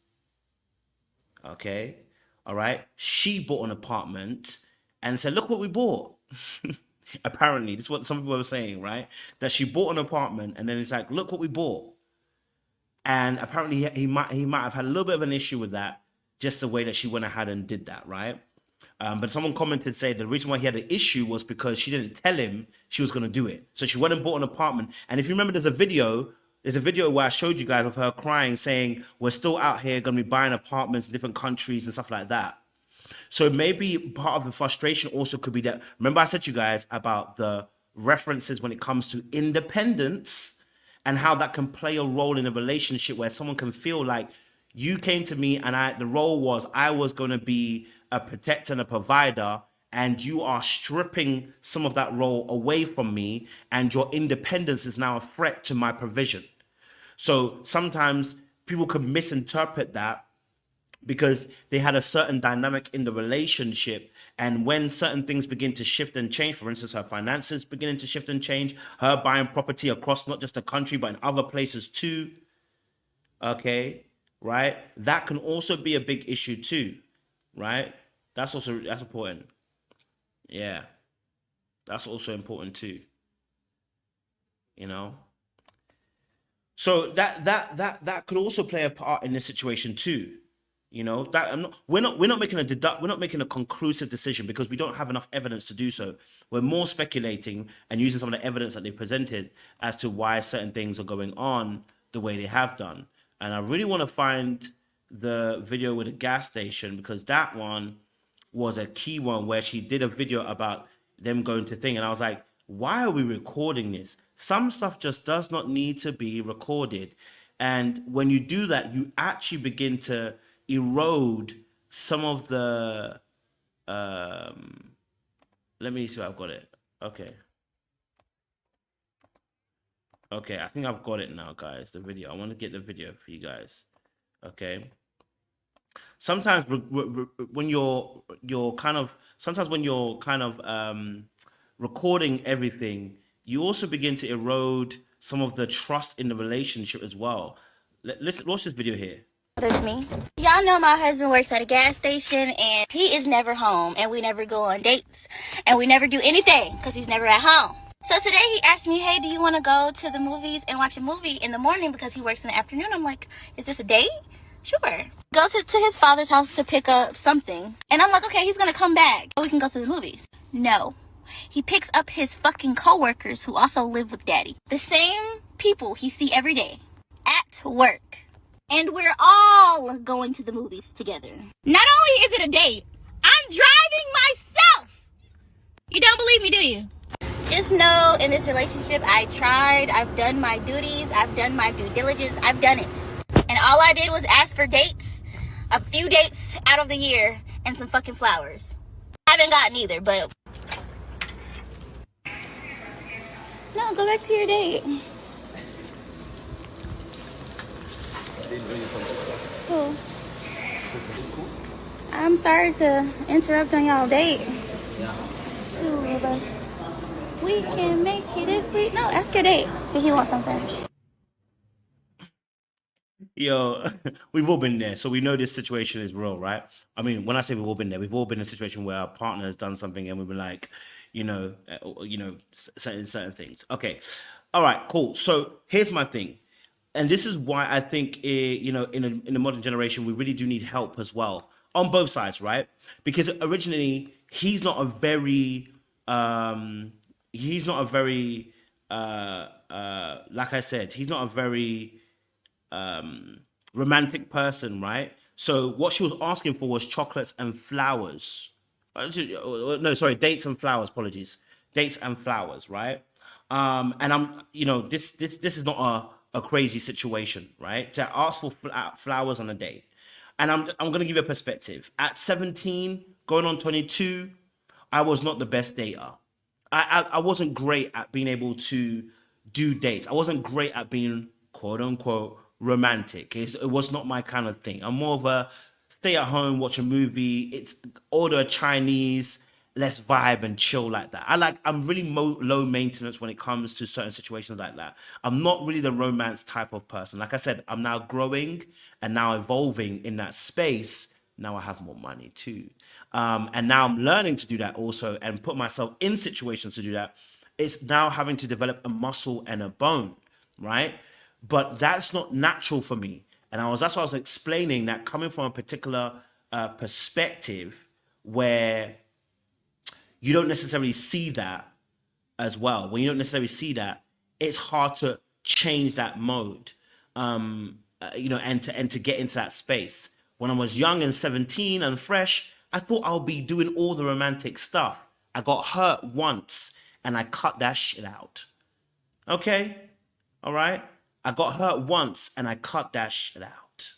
Okay, all right. She bought an apartment and said, "Look what we bought." Apparently, this is what some people were saying, right? That she bought an apartment, and then it's like, "Look what we bought." And apparently he might have had a little bit of an issue with that, just the way that she went ahead and did that, right? But someone commented, say the reason why he had an issue was because she didn't tell him she was going to do it. So she went and bought an apartment. And if you remember, there's a video where I showed you guys of her crying, saying, we're still out here going to be buying apartments in different countries and stuff like that. So maybe part of the frustration also could be that, remember I said to you guys about the references when it comes to independence, and how that can play a role in a relationship where someone can feel like you came to me and the role was I was going to be a protector and a provider, and you are stripping some of that role away from me, and your independence is now a threat to my provision. So sometimes people can misinterpret that because they had a certain dynamic in the relationship. And when certain things begin to shift and change, for instance, her finances beginning to shift and change, her buying property across not just the country, but in other places too, okay, right? That can also be a big issue too, right? That's important. Yeah. That's also important too. So that could also play a part in this situation too. That we're not making a conclusive decision because we don't have enough evidence to do so. We're more speculating and using some of the evidence that they presented as to why certain things are going on the way they have done. And I really want to find the video with the gas station because that one was a key one where she did a video about them going to thing. And I was like, why are we recording this? Some stuff just does not need to be recorded. And when you do that, you actually begin to erode some of the, let me see if I've got it. Okay. Okay, I think I've got it now, guys. The video. I want to get the video for you guys. Okay. Sometimes when you're kind of recording everything, you also begin to erode some of the trust in the relationship as well. Let's watch this video here. There's me. Y'all know my husband works at a gas station and he is never home, and we never go on dates and we never do anything because he's never at home. So today he asked me, hey, do you want to go to the movies and watch a movie in the morning because he works in the afternoon? I'm like, is this a date? Sure. Go to his father's house to pick up something. And I'm like, okay, he's going to come back. We can go to the movies. No. He picks up his fucking coworkers who also live with daddy. The same people he see every day at work. And we're all going to the movies together. Not only is it a date, I'm driving myself. You don't believe me, do you? Just know in this relationship, I tried. I've done my duties. I've done my due diligence. I've done it. And all I did was ask for dates, a few dates out of the year, and some fucking flowers. I haven't gotten either, but... No, go back to your date. Cool. I'm sorry to interrupt on y'all date. Two of us. We can make it if we... No, ask your date if he wants something. Yo, we've all been there, so we know this situation is real, right? I mean, when I say we've all been there, we've all been in a situation where our partner has done something and we've been like, certain things. Okay, all right, cool. So here's my thing, and this is why I think, in the modern generation, we really do need help as well on both sides, right? Because originally he's not a very, like I said, he's not a very romantic person, right? So what she was asking for was chocolates and flowers. No, sorry, dates and flowers. Apologies, dates and flowers, right? And I'm, this is not a crazy situation, right? To ask for flowers on a date, and I'm gonna give you a perspective. At 17, going on 22, I was not the best dater. I wasn't great at being able to do dates. I wasn't great at being quote unquote romantic. It was not my kind of thing. I'm more of a stay at home, watch a movie. It's order a Chinese, let's vibe and chill like that. I'm really low maintenance when it comes to certain situations like that. I'm not really the romance type of person. Like I said, I'm now growing and now evolving in that space. Now I have more money too. And now I'm learning to do that also and put myself in situations to do that. It's now having to develop a muscle and a bone, right? But that's not natural for me. And that's why I was explaining that coming from a particular perspective where you don't necessarily see that as well. When you don't necessarily see that, it's hard to change that mode, and to get into that space. When I was young and 17 and fresh, I thought I'll be doing all the romantic stuff. I got hurt once and I cut that shit out. Okay? All right? I got hurt once and I cut that shit out.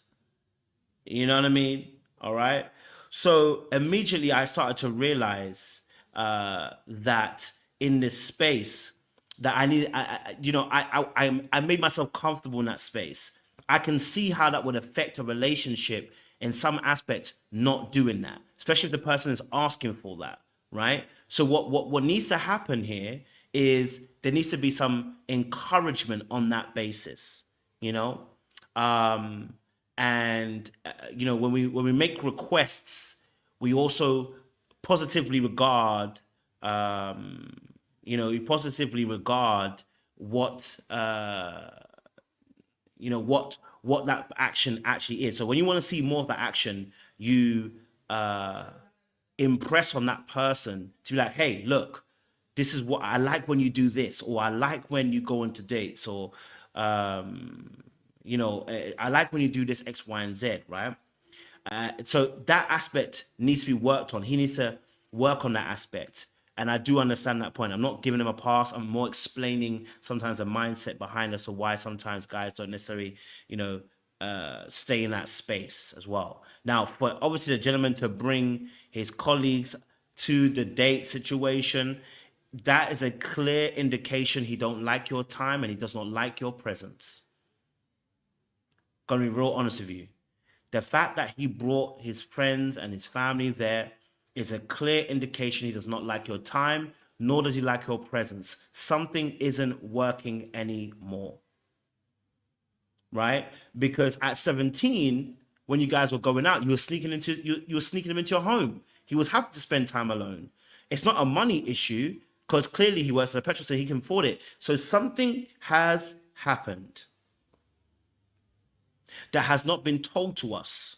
You know what I mean? All right? So immediately I started to realize that in this space that I made myself comfortable in that space. I can see how that would affect a relationship in some aspects, not doing that, especially if the person is asking for that, right? So what needs to happen here is there needs to be some encouragement on that basis, and when we make requests, we also positively regard, what that action actually is. So when you want to see more of that action, you impress on that person to be like, hey, look, this is what I like when you do this, or I like when you go into dates, or I like when you do this X, Y, and Z, right? So that aspect needs to be worked on. He needs to work on that aspect. And I do understand that point. I'm not giving him a pass. I'm more explaining sometimes the mindset behind us, or why sometimes guys don't necessarily, stay in that space as well. Now, for obviously the gentleman to bring his colleagues to the date situation, that is a clear indication he don't like your time and he does not like your presence. Gonna be real honest with you. The fact that he brought his friends and his family there is a clear indication he does not like your time, nor does he like your presence. Something isn't working anymore. Right? Because at 17, when you guys were going out, you were sneaking him into your home. He was happy to spend time alone. It's not a money issue, because clearly he works at a petrol station, he can afford it. So something has happened that has not been told to us.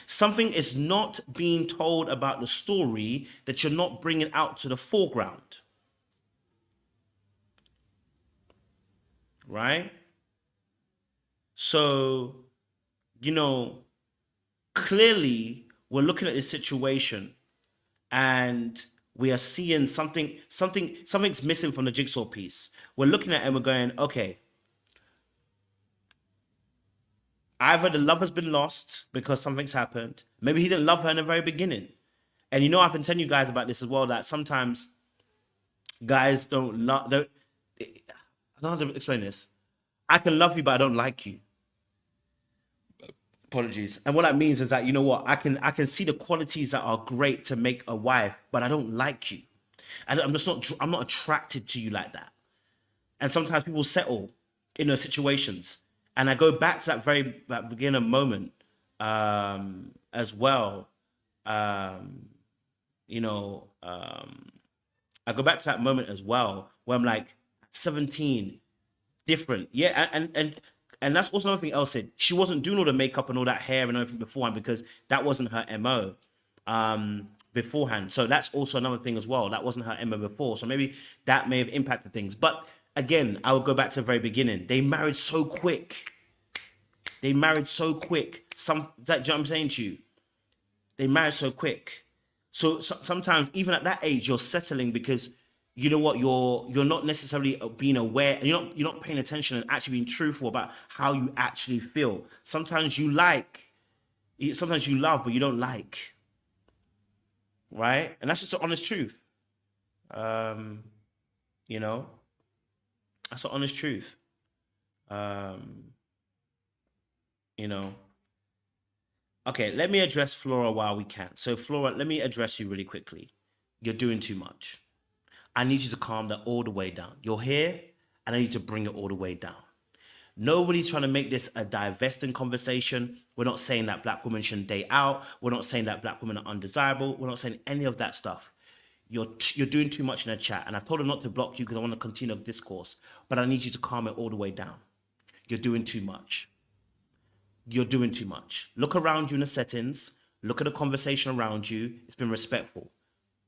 Something is not being told about the story that you're not bringing out to the foreground. Right? So, clearly we're looking at this situation and we are seeing something's missing from the jigsaw piece. We're looking at it and we're going, okay, either the love has been lost because something's happened. Maybe he didn't love her in the very beginning. And I've been telling you guys about this as well, that sometimes guys don't love. I don't know how to explain this. I can love you, but I don't like you. Apologies. And what that means is that, you know what, I can see the qualities that are great to make a wife, but I don't like you. And I'm not attracted to you like that. And sometimes people settle in those situations. And I go back to that beginner moment as well. I go back to that moment as well where I'm like, 17, different. Yeah, and that's also another thing else said. She wasn't doing all the makeup and all that hair and everything beforehand because that wasn't her MO beforehand. So that's also another thing as well. That wasn't her MO before. So maybe that may have impacted things. But again, I would go back to the very beginning. They married so quick. Do you know what I'm saying to you? They married so quick. So sometimes even at that age, you're settling because you know what, you're not necessarily being aware, and you're not paying attention and actually being truthful about how you actually feel. Sometimes you love, but you don't like. Right? And that's just the honest truth. That's the honest truth. Okay, let me address Flora while we can. So Flora, let me address you really quickly. You're doing too much. I need you to calm that all the way down. You're here, and I need to bring it all the way down. Nobody's trying to make this a divesting conversation. We're not saying that black women shouldn't date out. We're not saying that black women are undesirable. We're not saying any of that stuff. You're doing too much in the chat, and I've told her not to block you because I want to continue the discourse, but I need you to calm it all the way down. You're doing too much. You're doing too much. Look around you in the settings. Look at the conversation around you. It's been respectful.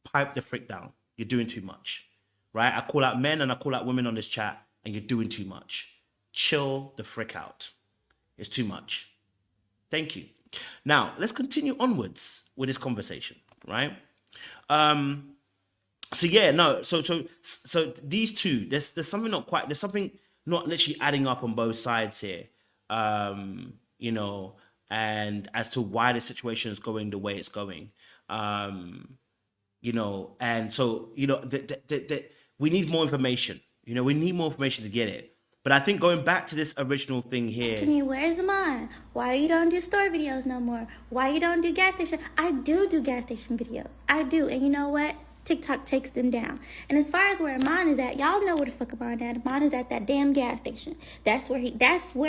Pipe the frick down. You're doing too much, right? I call out men and I call out women on this chat, and you're doing too much. Chill the frick out. It's too much. Thank you. Now, let's continue onwards with this conversation, right? So these two, there's something not literally adding up on both sides here. And as to why the situation is going the way it's going. And so, we need more information. We need more information to get it. But I think going back to this original thing here. I mean, where's mine? Why you don't do store videos no more? Why you don't do gas station? I do gas station videos. I do. And you know what? TikTok takes them down. And as far as where Amon is at, y'all know where the fuck Amon at. Amon is at that damn gas station. That's where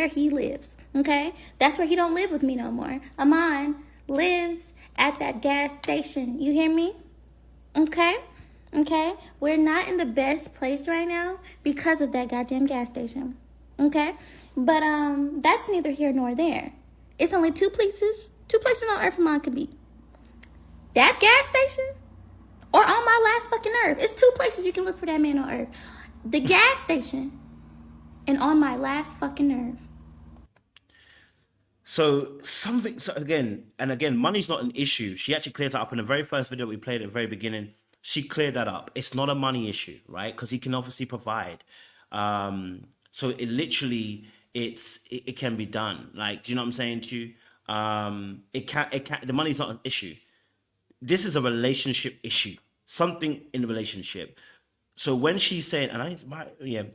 he lives. Okay? That's where he don't live with me no more. Amon lives at that gas station. You hear me? Okay? Okay? We're not in the best place right now because of that goddamn gas station. Okay? But that's neither here nor there. It's only two places on earth Amon can be. That gas station or on my last fucking earth. It's two places you can look for that man on earth. The gas station and on my last fucking earth. So again, money's not an issue. She actually cleared it up in the very first video we played at the very beginning. she cleared that up. It's not a money issue, right? Because he can obviously provide. So it literally, it can be done. Like, do you know what I'm saying to you? The money's not an issue. This is a relationship issue, something in the relationship. So when she's saying,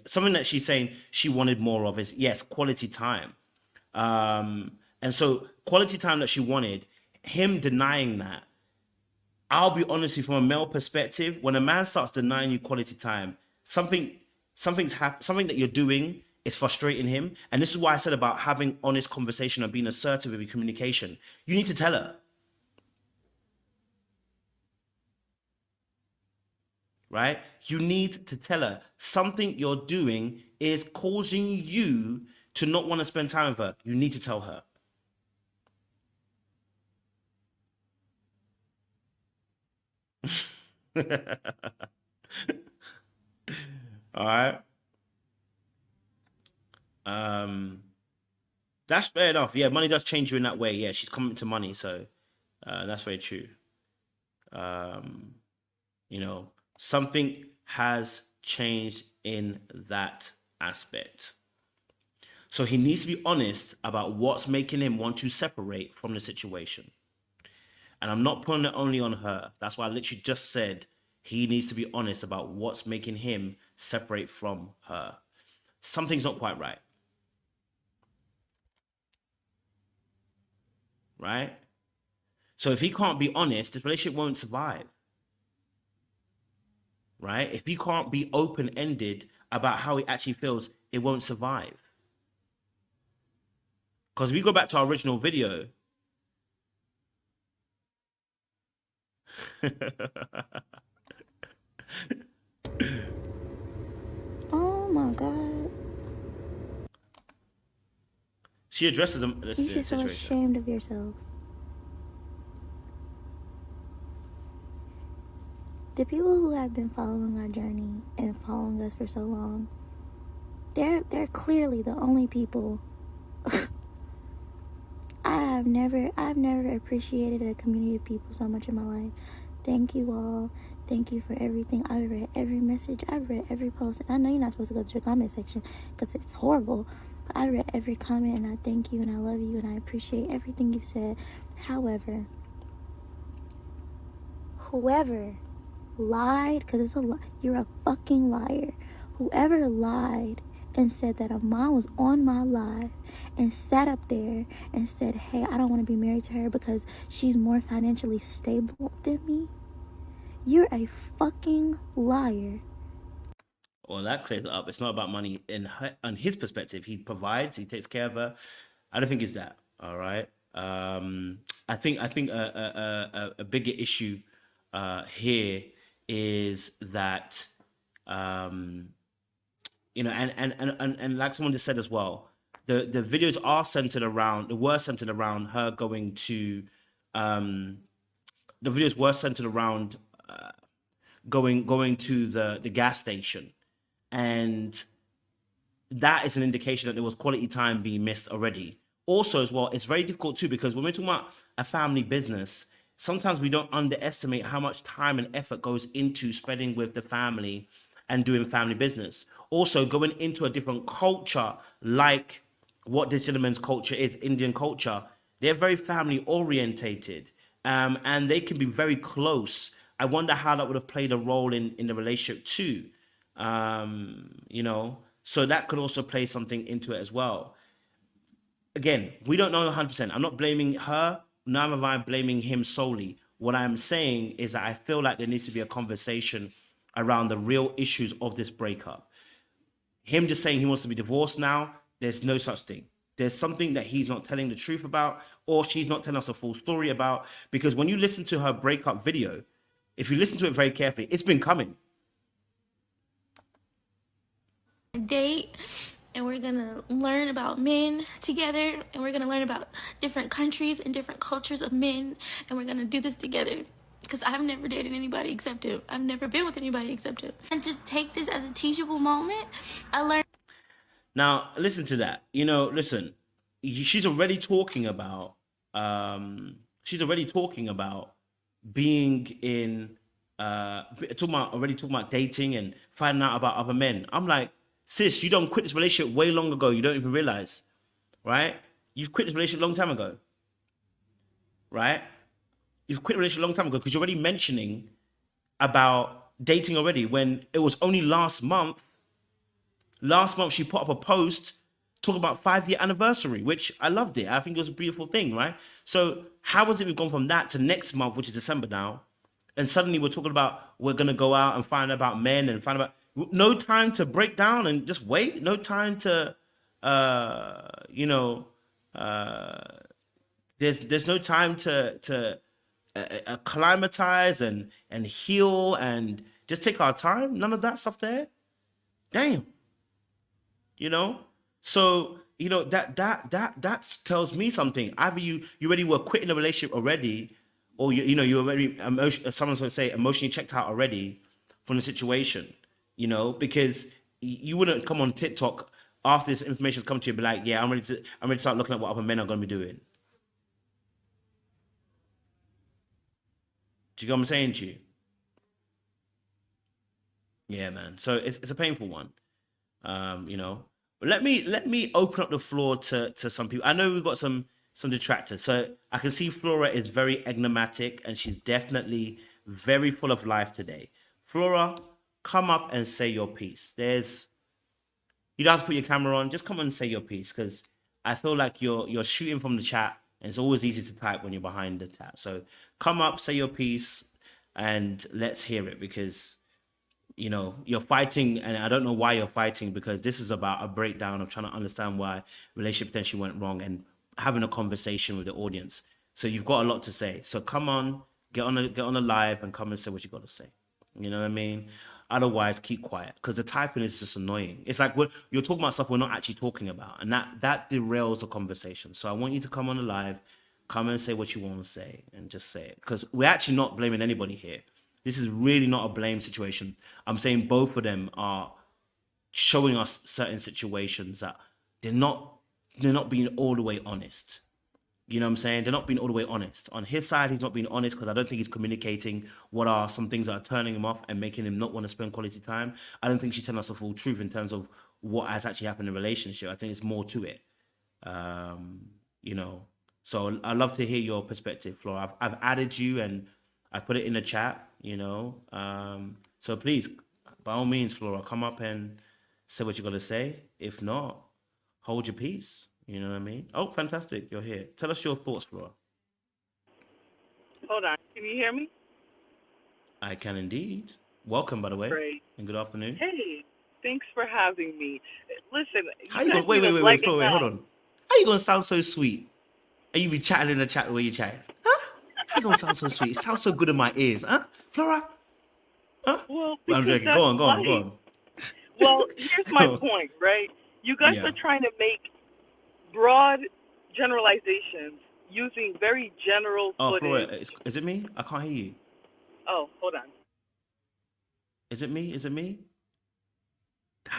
something that she's saying she wanted more of is, yes, quality time. And so quality time that she wanted, him denying that, I'll be honest with you, from a male perspective, when a man starts denying you quality time, something that you're doing is frustrating him. And this is why I said about having honest conversation and being assertive with your communication. You need to tell her. Right? You need to tell her something you're doing is causing you to not want to spend time with her. You need to tell her. All right. That's fair enough. Yeah, money does change you in that way. Yeah, she's coming to money, so that's very true. You know, something has changed in that aspect. So he needs to be honest about what's making him want to separate from the situation. And I'm not putting it only on her. That's why I literally just said he needs to be honest about what's making him separate from her. Something's not quite right. Right? So if he can't be honest, the relationship won't survive. Right? If he can't be open-ended about how he actually feels, it won't survive. Because we go back to our original video. Oh my God. She addresses the You should feel situation. ashamed of yourselves. The people who have been following our journey and following us for so long, they're clearly the only people. I've never appreciated a community of people so much in my life. Thank you all. Thank you for everything. I've read every message. I've read every post. And I know you're not supposed to go to the comment section because it's horrible. But I read every comment and I thank you and I love you and I appreciate everything you've said. However, whoever lied, because you're a fucking liar. Whoever lied and said that Amon was on my live and sat up there and said, hey, I don't want to be married to her because she's more financially stable than me. You're a fucking liar. Well, that clears it up. It's not about money on his perspective. He provides, he takes care of her. I don't think it's that. All right. I think a bigger issue here is that you know, and like someone just said as well, the videos were centered around her going to the videos were centered around going to the gas station, and that is an indication that there was quality time being missed already. Also, as well, it's very difficult too, because when we're talking about a family business, sometimes we don't underestimate how much time and effort goes into spending with the family and doing family business. Also, going into a different culture, like what this gentleman's culture is, Indian culture, they're very family orientated, and they can be very close. I wonder how that would have played a role in the relationship too. You know, so that could also play something into it as well. Again, we don't know 100%. I'm not blaming her, neither am I blaming him solely. What I'm saying is that I feel like there needs to be a conversation around the real issues of this breakup. Him just saying he wants to be divorced now, there's no such thing. There's something that he's not telling the truth about, or she's not telling us a full story about, because when you listen to her breakup video, if you listen to it very carefully, it's been coming. Date, and we're gonna learn about men together, and we're gonna learn about different countries and different cultures of men, and we're gonna do this together, because I've never dated anybody except him. I've never been with anybody except him. And just take this as a teachable moment. I learned. Now, listen to that. You know, listen, she's already talking about being in talking about dating and finding out about other men. I'm like, sis, you don't quit this relationship way long ago. You don't even realize, right? You've quit this relationship a long time ago, right? You've quit a relationship a long time ago because you're already mentioning about dating already when it was only last month. Last month she put up a post talking about 5-year anniversary, which I loved it. I think it was a beautiful thing, right? So how was it we've gone from that to next month, which is December now, and suddenly we're talking about we're gonna go out and find about men and find about no time to break down and just wait, no time to you know there's no time to acclimatize and heal and just take our time. None of that stuff there. Damn. You know, so that tells me something. Either you already were quitting a relationship already, or you already someone's going to say emotionally checked out already from the situation. You know, because you wouldn't come on TikTok after this information's come to you and be like, yeah, I'm ready to start looking at what other men are going to be doing. Do you get what I'm saying to you? Yeah, man. So it's a painful one. You know. But let me open up the floor to some people. I know we've got some detractors. So I can see Flora is very enigmatic and she's definitely very full of life today. Flora, come up and say your piece. You don't have to put your camera on, just come and say your piece because I feel like you're shooting from the chat and it's always easy to type when you're behind the chat. So come up, say your piece, and let's hear it because you're fighting, and I don't know why you're fighting because this is about a breakdown of trying to understand why relationship potentially went wrong and having a conversation with the audience. So you've got a lot to say. So come on, get on the live and come and say what you got to say. You know what I mean? Otherwise, keep quiet because the typing is just annoying. It's like you're talking about stuff we're not actually talking about, and that derails the conversation. So I want you to come on the live, come and say what you want to say, and just say it because we're actually not blaming anybody here. This is really not a blame situation. I'm saying both of them are showing us certain situations that they're not being all the way honest. You know what I'm saying? They're not being all the way honest. On his side, he's not being honest because I don't think he's communicating what are some things that are turning him off and making him not want to spend quality time. I don't think she's telling us the full truth in terms of what has actually happened in the relationship. I think there's more to it. You know, so I'd love to hear your perspective, Flora. I've added you and I put it in the chat. You know, so please, by all means, Flora, come up and say what you got to say. If not, hold your peace. You know what I mean? Oh, fantastic. You're here. Tell us your thoughts, Flora. Hold on. Can you hear me? I can indeed. Welcome, by the way. Great. And good afternoon. Hey, thanks for having me. Listen, How you going? Wait, Flora, wait, hold on. How you going to sound so sweet? And you be chatting in the chat the way you chatting? Huh? How you going to sound so sweet? It sounds so good in my ears. Huh? Flora? Huh? Well, I'm joking. Go on. Well, here's my point, right? You guys are trying to make broad generalizations using very general footage. Flora, is it me? I can't hear you. Oh, hold on. Is it me? Damn.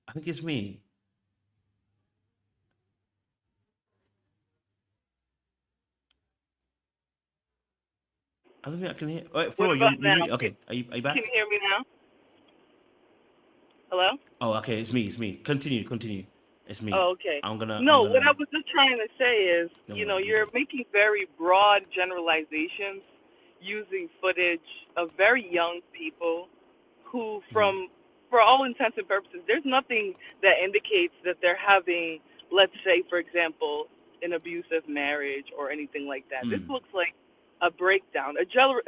I think it's me. I don't think I can hear. Wait, Flora, you okay? Are you back? Can you hear me now? Hello? Oh, okay. It's me. Continue. It's me. Oh, okay. I'm gonna. What I was just trying to say is, you're making very broad generalizations using footage of very young people who, for all intents and purposes, there's nothing that indicates that they're having, let's say, for example, an abusive marriage or anything like that. This looks like a breakdown, a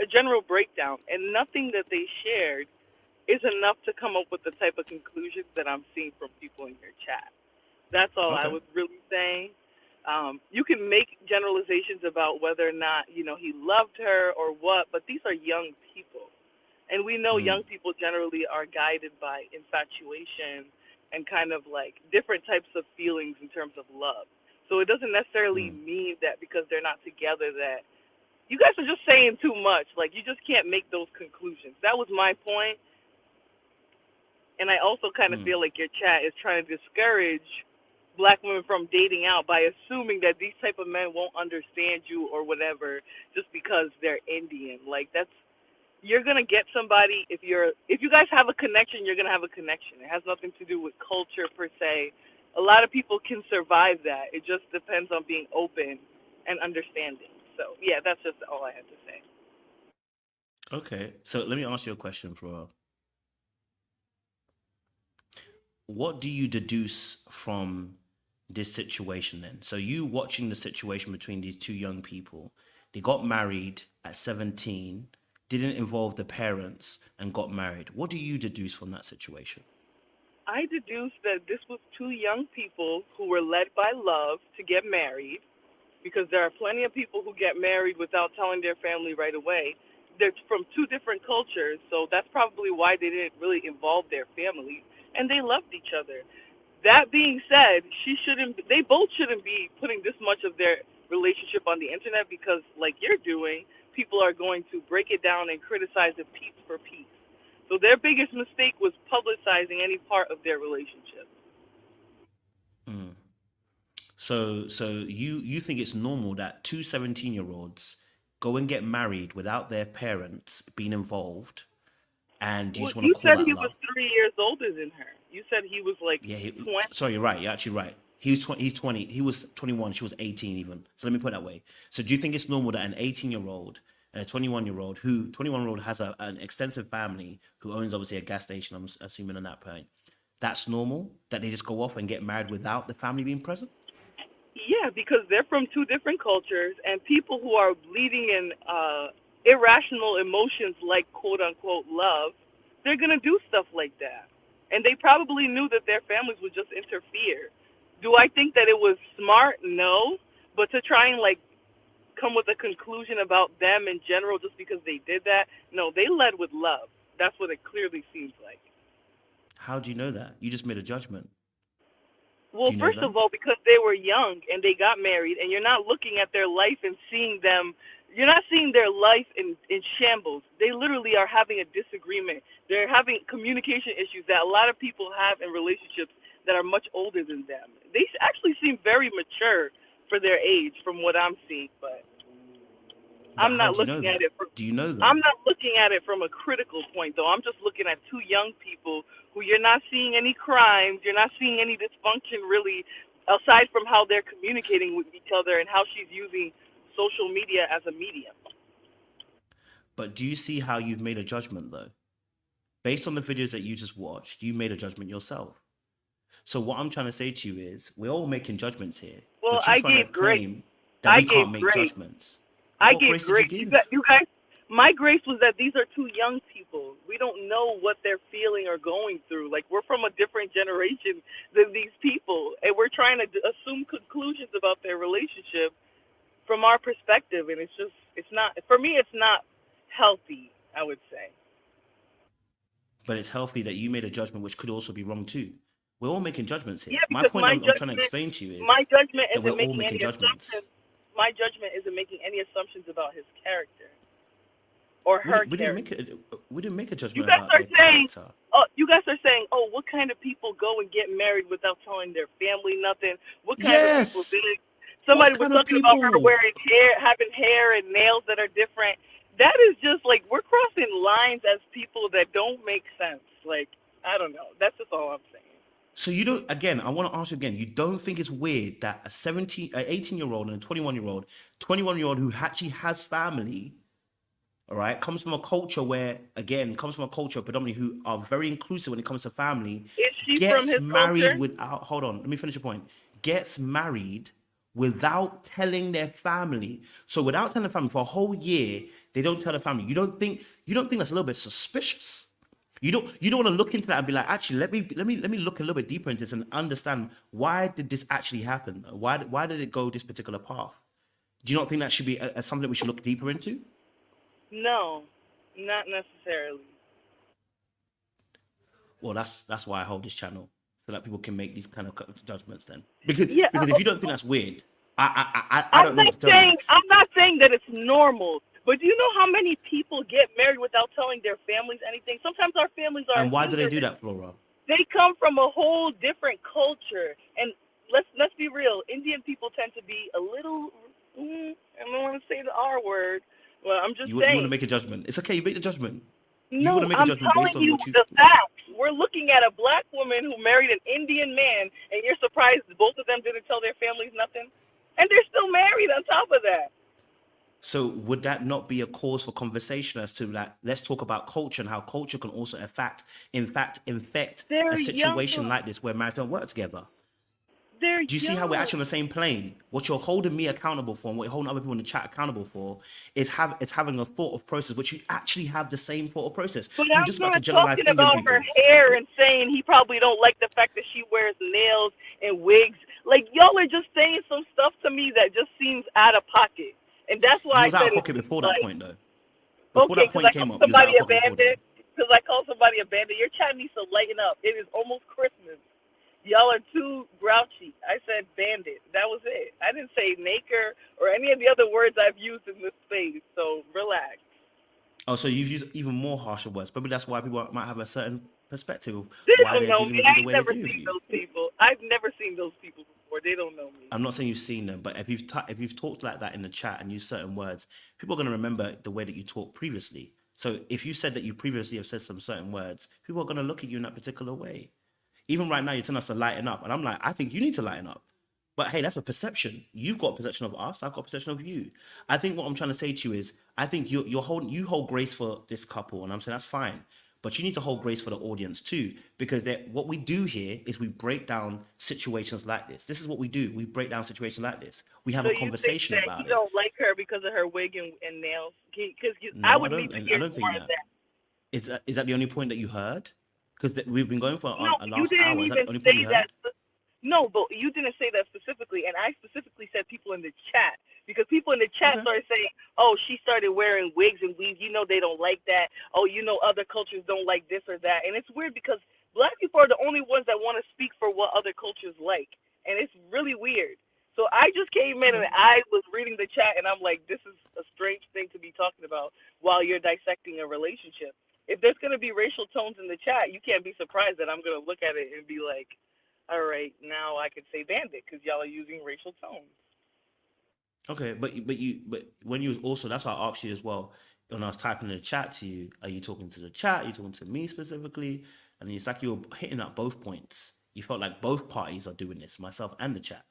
general breakdown, and nothing that they shared is enough to come up with the type of conclusions that I'm seeing from people in your chat. That's all I was really saying. You can make generalizations about whether or not, he loved her or what, but these are young people. And we know young people generally are guided by infatuation and kind of like different types of feelings in terms of love. So it doesn't necessarily mean that because they're not together that you guys are just saying too much. Like, you just can't make those conclusions. That was my point. And I also kind of feel like your chat is trying to discourage black women from dating out by assuming that these type of men won't understand you or whatever just because they're Indian. Like, that's you're gonna get somebody if you guys have a connection, you're gonna have a connection. It has nothing to do with culture per se. A lot of people can survive that. It just depends on being open and understanding. So yeah, that's just all I had to say. Okay, so let me ask you a question, Flora. What do you deduce from this situation then? So you watching the situation between these two young people, they got married at 17, didn't involve the parents and got married. What do you deduce from that situation? I deduced that this was two young people who were led by love to get married, because there are plenty of people who get married without telling their family right away. They're from two different cultures, so that's probably why they didn't really involve their family, and they loved each other. That being said, they both shouldn't be putting this much of their relationship on the internet, because like you're doing, people are going to break it down and criticize it piece for piece. So their biggest mistake was publicizing any part of their relationship. Mm. So you think it's normal that two 17-year-olds go and get married without their parents being involved, and you Well, just want you to call said that he was love? 3 years older than her. You said he was like Yeah, 20. sorry, you're right. You're actually right. He's 20. He was 21. She was 18 even. So let me put it that way. So do you think it's normal that an 18-year-old and a 21-year-old, who 21-year-old has an extensive family, who owns obviously a gas station, I'm assuming on that point, that's normal that they just go off and get married without the family being present? Yeah, because they're from two different cultures, and people who are leading in irrational emotions like quote unquote love, they're gonna do stuff like that, and they probably knew that their families would just interfere. Do I think that it was smart? No, but to try and like come with a conclusion about them in general just because they did that, no, they led with love. That's what it clearly seems like. How do you know that? You just made a judgment. Well, Do you know first of them? all, because they were young and they got married, and you're not looking at their life and seeing them, you're not seeing their life in shambles. They literally are having a disagreement. They're having communication issues that a lot of people have in relationships that are much older than them. They actually seem very mature for their age, from what I'm seeing, but But I'm how not do you know looking at that? it from Do you know I'm them? not looking at it from a critical point, though. I'm just looking at two young people who you're not seeing any crimes, you're not seeing any dysfunction really, aside from how they're communicating with each other and how she's using social media as a medium. But do you see how you've made a judgment though? Based on the videos that you just watched, you made a judgment yourself. So what I'm trying to say to you is, we're all making judgments here, Well, but you're I trying to gave grace. claim that I we gave can't make grace. judgments. I What gave grace did you grace. give? You guys, my grace was that these are two young people. We don't know what they're feeling or going through. Like, we're from a different generation than these people, and we're trying to assume conclusions about their relationship from our perspective, and it's not, for me, it's not healthy, I would say. But it's healthy that you made a judgment which could also be wrong too. We're all making judgments here. Yeah, My because point I'm trying to explain to you my is judgment that we're isn't all making making any judgments. assumptions. My judgment isn't making any assumptions about his character or her We character. didn't make a You judgment guys about are their saying, character. oh, what kind of people go and get married without telling their family nothing? What kind of people Yes. did it? What Somebody was kind of talking about her people? wearing having hair and nails that are different. That is just like, we're crossing lines as people that don't make sense. Like, I don't know. That's just all I'm saying. So you don't, again, I want to ask you again, you don't think it's weird that a 18-year-old and a 21-year-old who actually has family, all right, comes from a culture where, again, comes from a culture predominantly who are very inclusive when it comes to family, Is she from gets his married culture? without, hold on, let me finish the point, gets married without telling their family. So without telling the family for a whole year, they don't tell the family. You don't think that's a little bit suspicious? You don't want to look into that and be like, actually, let me look a little bit deeper into this and understand, why did this actually happen? Why did it go this particular path? Do you not think that should be something that we should look deeper into? No, not necessarily. Well, that's why I hold this channel, so that people can make these kind of judgments. Then, because Yeah, if you don't think that's weird, I don't know what to tell you. I'm not saying that it's normal, but do you know how many people get married without telling their families anything? Sometimes our families are And why do they do hindrance. that, Flora? They come from a whole different culture, and let's be real. Indian people tend to be a little, I don't want to say the R word, Well, I'm just You want to saying. make a judgment. It's okay. You make the judgment. You want No, to make a I'm judgment based telling on you what you. the facts. We're looking at a black woman who married an Indian man, and you're surprised both of them didn't tell their families nothing? And they're still married on top of that. So would that not be a cause for conversation as to that? Let's talk about culture and how culture can also infect a They're young. situation like this where marriage don't work together. They're Do you see how we're young. actually on the same plane? What you're holding me accountable for and what you're holding other people in the chat accountable for is having a thought of process, which you actually have the same thought of process. But You were I'm just about to not generalize talking Indian about her people. hair and saying he probably don't like the fact that she wears nails and wigs. Like, y'all are just saying some stuff to me that just seems out of pocket. And that's You why I was out said of it's pocket before that like, point, though. Before okay, that because point I came call up, you was out somebody of a pocket before that. bandit. Because I call somebody a bandit. Your chat needs to lighten up. It is almost Christmas. Y'all are too grouchy. I said bandit. That was it. I didn't say maker or any of the other words I've used in this space. So relax. Oh, so you've used even more harsher words. Maybe that's why people might have a certain perspective of They why don't they're know dealing me. with I you the ain't way they never do with seen you. those people. I've never seen those people before. They don't know me. I'm not saying you've seen them, but if you've talked like that in the chat and used certain words, people are going to remember the way that you talked previously. So if you said that you previously have said some certain words, people are going to look at you in that particular way. Even right now, you're telling us to lighten up, and I'm like, I think you need to lighten up. But hey, that's a perception. You've got a perception of us. I've got a perception of you. I think what I'm trying to say to you is, I think you hold grace for this couple, and I'm saying that's fine. But you need to hold grace for the audience too, because what we do here is we break down situations like this. This is what we do. We break down situations like this. We have So a you think conversation that you about it. don't like her because of her wig and nails? Because I No, I would need don't. to And I hear don't more think of that that. is that the only point that you heard? Because we've been going for No, a you last didn't hour. Is that even the only point say you that. heard? No, but you didn't say that specifically, and I specifically said people in the chat because people in the chat Okay. started saying, "Oh, she started wearing wigs and weaves. You know they don't like that. Oh, you know other cultures don't like this or that." And it's weird because black people are the only ones that want to speak for what other cultures like, and it's really weird. So I just came in and Okay. I was reading the chat, and I'm like, "This is a strange thing to be talking about while you're dissecting a relationship." If there's gonna be racial tones in the chat, you can't be surprised that I'm gonna look at it and be like, all right, now I could say bandit because y'all are using racial tones. Okay, but when you also, that's why I asked you as well when I was typing in the chat to you, are you talking to the chat? Are you talking to me specifically? And it's like you were hitting at both points. You felt like both parties are doing this, myself and the chat.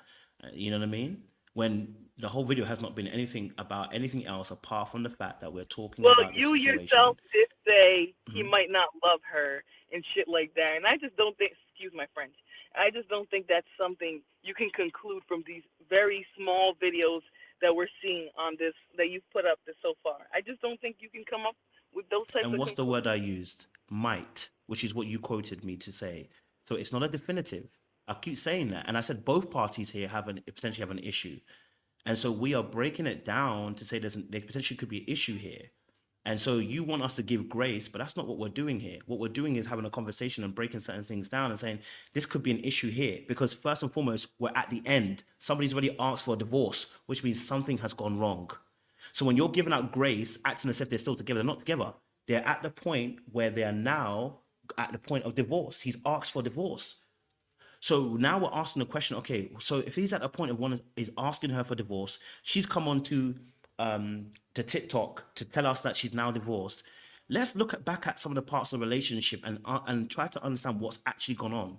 You know what I mean? When the whole video has not been anything about anything else apart from the fact that we're talking Well, about this you situation. yourself did say he Mhm. might not love her and shit like that, and I just don't think. Excuse my French. I just don't think that's something you can conclude from these very small videos that we're seeing on this that you've put up this so far. I just don't think you can come up with those types And of what's the conclusions. word I used? Might, which is what you quoted me to say. So it's not a definitive. I keep saying that. And I said both parties here potentially have an issue. And so we are breaking it down to say there potentially could be an issue here. And so you want us to give grace, but that's not what we're doing here. What we're doing is having a conversation and breaking certain things down and saying this could be an issue here. Because first and foremost, we're at the end. Somebody's already asked for a divorce, which means something has gone wrong. So when you're giving out grace, acting as if they're still together, they're not together. They're at the point where they are now at the point of divorce. He's asked for divorce. So now we're asking the question, okay, so if he's at a point of is asking her for divorce, she's come on to TikTok to tell us that she's now divorced. Let's back at some of the parts of the relationship and try to understand what's actually gone on,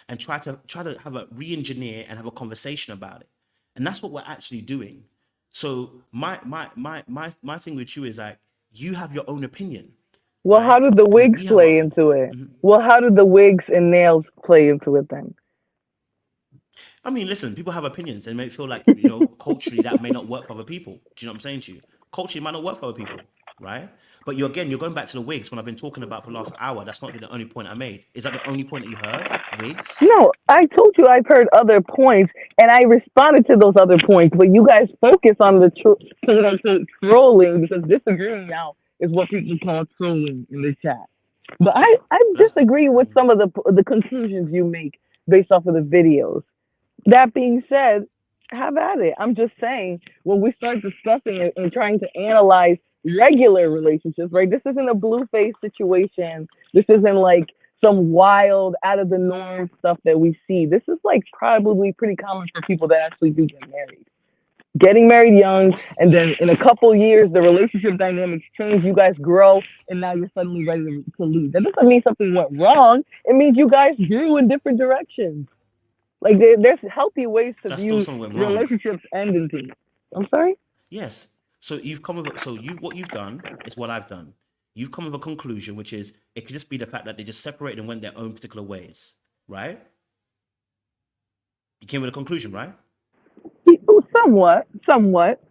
and try to have a re-engineer and have a conversation about it. And that's what we're actually doing. So my thing with you is like you have your own opinion, Well, how right? did the And wigs we have our play opinion. into it? Well, how did the wigs and nails play into it then? I mean, listen, people have opinions and may feel like, culturally that may not work for other people. Do you know what I'm saying to you? Culturally it might not work for other people, right? But you're going back to the wigs when I've been talking about for the last hour. That's not been the only point I made. Is that the only point that you heard? Wigs? No, I told you I've heard other points, and I responded to those other points, but you guys focus on the trolling because disagreeing now is what people call trolling in the chat. But I That's disagree with some of the conclusions you make based off of the videos. That being said, have at it. I'm just saying, when we start discussing it and trying to analyze regular relationships, right? This isn't a blue face situation. This isn't like some wild, out of the norm stuff that we see. This is like probably pretty common for people that actually do get married. getting married young, What's and then in a couple years, the relationship dynamics change. You guys grow, and now you're suddenly ready to leave. That doesn't mean something went wrong. It means you guys grew in different directions. Like there's healthy ways to that's still view something went wrong? relationships ending things. I'm sorry. Yes. So you've come with so you what you've done is what I've done. You've come with a conclusion, which is it could just be the fact that they just separated and went their own particular ways, right? You came with a conclusion, right? Somewhat, somewhat.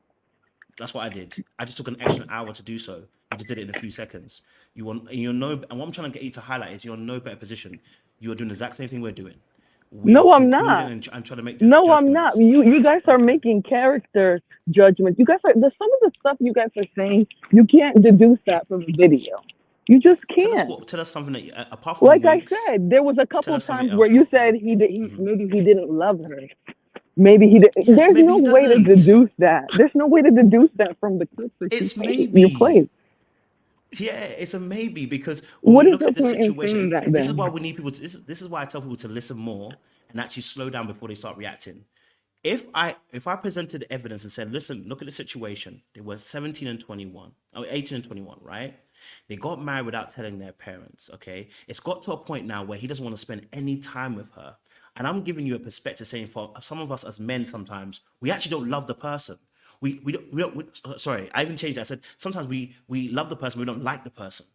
That's what I did. I just took an extra hour to do so. You just did it in a few seconds. You're no, and what I'm trying to get you to highlight is you're in no better position. You are doing the exact same thing we're doing. We are No, I'm concluding not. and trying to make No, I'm not. judgments. You guys are Okay. making character judgments. You guys are some of the stuff you guys are saying. You can't deduce that from a video. You just can't. Tell us something that apart from Like I wigs, said, there was a tell couple us something times where else. you said maybe he didn't love her. Maybe he did. Yes, There's maybe no he way to doesn't. deduce that. There's no way to deduce that from the clips that It's you maybe. played. Yeah, it's a maybe because when What we is look the at the point in saying situation, that this is why then? we need people to, this is why I tell people to listen more and actually slow down before they start reacting. If I presented evidence and said, listen, look at the situation. They were 17 and 21, or 18 and 21, right? They got married without telling their parents, okay? It's got to a point now where he doesn't want to spend any time with her. And I'm giving you a perspective saying for some of us as men sometimes, we actually don't love the person. Sorry, I even changed that. I said sometimes we love the person, we don't like the person.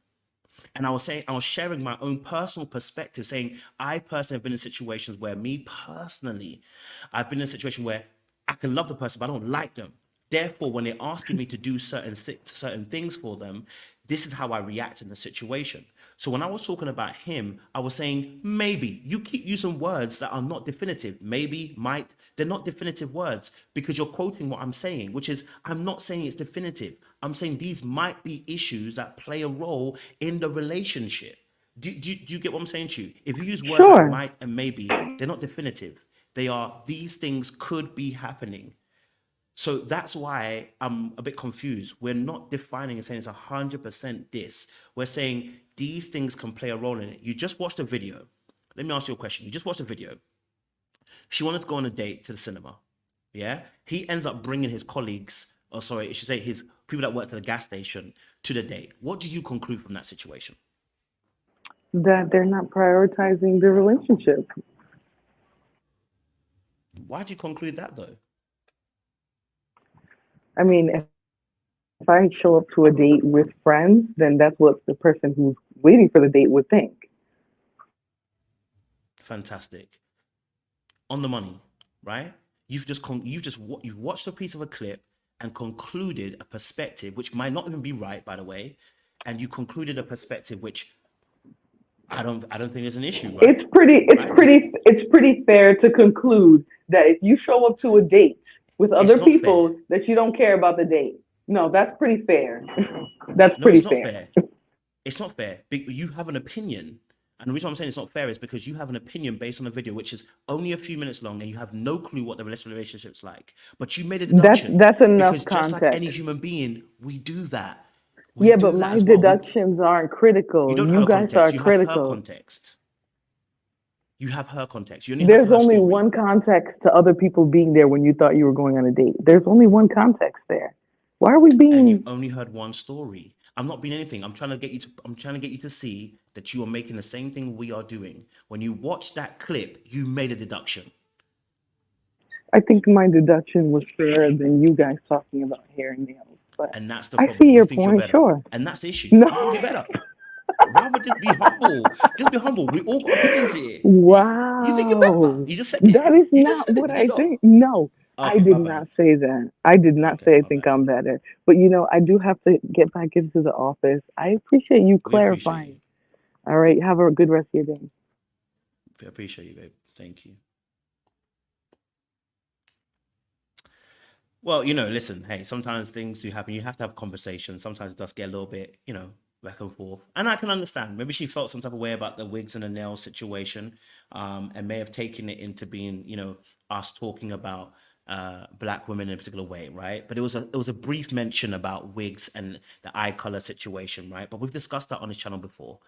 And I was sharing my own personal perspective, saying I personally have been in situations where I've been in a situation where I can love the person, but I don't like them. Therefore, when they're asking me to do certain things for them, this is how I react in the situation. So when I was talking about him, I was saying maybe. You keep using words that are not definitive. Maybe, might. They're not definitive words because you're quoting what I'm saying, which is I'm not saying it's definitive. I'm saying these might be issues that play a role in the relationship. Do you get what I'm saying to you? If you use words like Sure. might and maybe, they're not definitive. They are these things could be happening. So that's why I'm a bit confused. We're not defining and saying it's 100% this. We're saying these things can play a role in it. You just watched a video. Let me ask you a question. You just watched a video. She wanted to go on a date to the cinema. Yeah. He ends up bringing his colleagues, or sorry, I should say his people that worked at the gas station to the date. What do you conclude from that situation? That they're not prioritizing the relationship. Why do you conclude that though? I mean, if I show up to a date with friends, then that's what the person who's waiting for the date would think. Fantastic. On the money, right? You've watched a piece of a clip and concluded a perspective which might not even be right, by the way, and you concluded a perspective which I don't think there's an issue, right? It's pretty fair to conclude that if you show up to a date with other not fair. people, that you don't care about the date. No, that's pretty fair. That's No, pretty it's not fair. fair. It's not fair. You have an opinion. And the reason I'm saying it's not fair is because you have an opinion based on a video which is only a few minutes long and you have no clue what the relationship's like. But you made a deduction. That's enough because just like any context. human being, we do that. Yeah, but my deductions aren't You critical. don't You have a guys context. are You have her critical. context. You have her context. You only have There's her only story. one context to other people being there when you thought you were going on a date. There's only one context there. Why are we And being? you've only heard one story. I'm not being anything. I'm trying to get you to see that you are making the same thing we are doing. When you watch that clip, you made a deduction. I think my deduction was fairer than you guys talking about hair and nails. But And that's the I problem. see You your think you're point, better. sure. And that's the issue. No. You think you're better. Rather just be humble. Just be humble. We all got opinions here. You think you're better. Wow. You just said it. That is You just not said it, what did you I not? think. No, I Okay, did my not bad. say that. I did not Okay, say I my think bad. I'm better. But I do have to get back into the office. I appreciate you We appreciate clarifying. you. All right. Have a good rest of your day. We appreciate you, babe. Thank you. Well, listen, hey, sometimes things do happen. You have to have conversations. Sometimes it does get a little bit, back and forth. And I can understand. Maybe she felt some type of way about the wigs and the nails situation, and may have taken it into being, us talking about black women in a particular way, right? But it was a brief mention about wigs and the eye color situation, right? But we've discussed that on this channel before,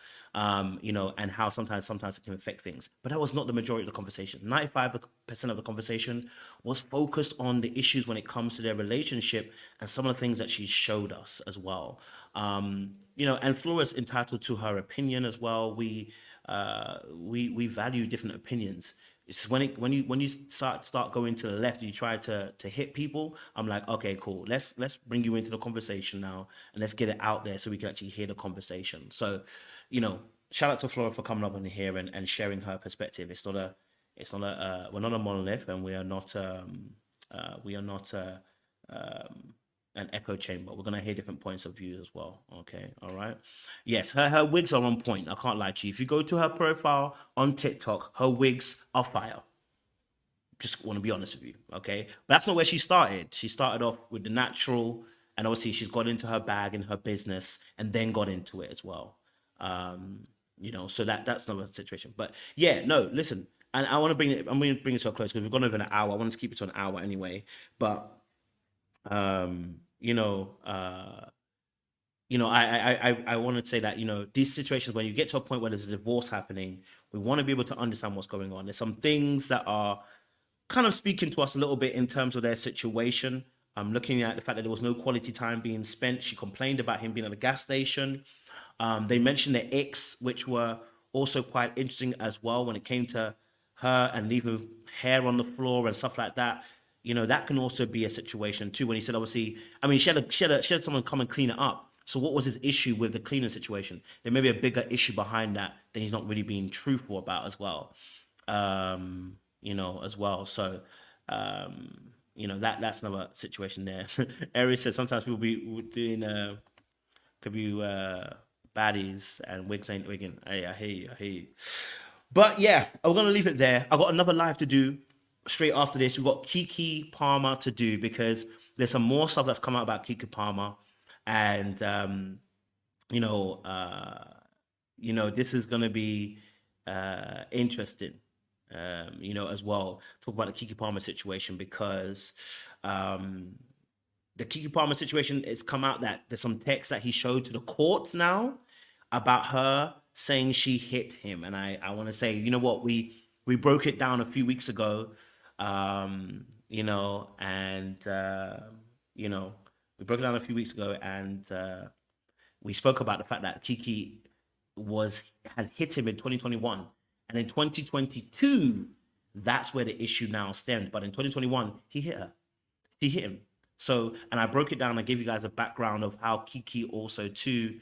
you know, and how sometimes it can affect things. But that was not the majority of the conversation. 95% of the conversation was focused on the issues when it comes to their relationship and some of the things that she showed us as well. You know, and Flora's entitled to her opinion as well. We value different opinions. It's when you start going to the left and you try to hit people, I'm like, okay, cool. Let's bring you into the conversation now and let's get it out there so we can actually hear the conversation. So, you know, shout out to Flora for coming up on here and sharing her perspective. We're not a monolith, and we are not an echo chamber. We're gonna hear different points of view as well. Okay, all right. Yes, her wigs are on point. I can't lie to you. If you go to her profile on TikTok, her wigs are fire. Just want to be honest with you. Okay, but that's not where she started. She started off with the natural, and obviously she's got into her bag and her business, and then got into it as well. You know, so that's another situation. But yeah, no, listen, and I'm going to bring it to a close because we've gone over an hour. I wanted to keep it to an hour anyway, but you know, I want to say that, you know, these situations, when you get to a point where there's a divorce happening, we want to be able to understand what's going on. There's some things that are kind of speaking to us a little bit in terms of their situation. I'm looking at the fact that there was no quality time being spent. She complained about him being at a gas station. They mentioned their icks, which were also quite interesting as well when it came to her and leaving hair on the floor and stuff like that. You know, that can also be a situation too. When he said, obviously, I mean, she had someone come and clean it up. So what was his issue with the cleaning situation? There may be a bigger issue behind that he's not really being truthful about as well. You know, as well. So, you know, that's another situation there. Aries said sometimes people be doing could be baddies and wigs ain't wigging. I hear you. But yeah, we're gonna leave it there. I got another live to do straight after this. We've got Keke Palmer to do because there's some more stuff that's come out about Keke Palmer, and you know, this is gonna be interesting. You know, as well, talk about the Keke Palmer situation because the Keke Palmer situation, it's come out that there's some text that he showed to the courts now about her saying she hit him. And I want to say, you know what, we broke it down a few weeks ago, you know, and, you know, we broke it down a few weeks ago and we spoke about the fact that Keke had hit him in 2021. And in 2022, that's where the issue now stemmed. But in 2021, he hit her. He hit him. So, and I broke it down. I gave you guys a background of how Keke also, too,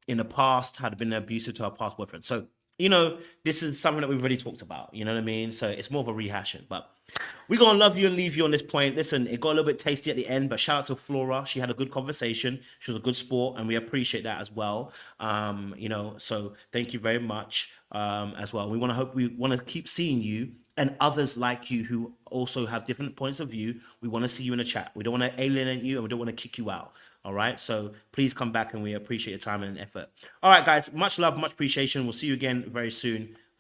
in the past, had been abusive to her past boyfriend. So, you know, this is something that we've already talked about. You know what I mean? So it's more of a rehashing. But we're going to love you and leave you on this point. Listen, it got a little bit tasty at the end, but shout out to Flora. She had a good conversation. She was a good sport, and we appreciate that as well. You know, so thank you very much as well. We want to keep seeing you and others like you who also have different points of view. We want to see you in the chat. We don't want to alienate you and we don't want to kick you out. All right. So please come back and we appreciate your time and effort. All right, guys. Much love, much appreciation. We'll see you again very soon.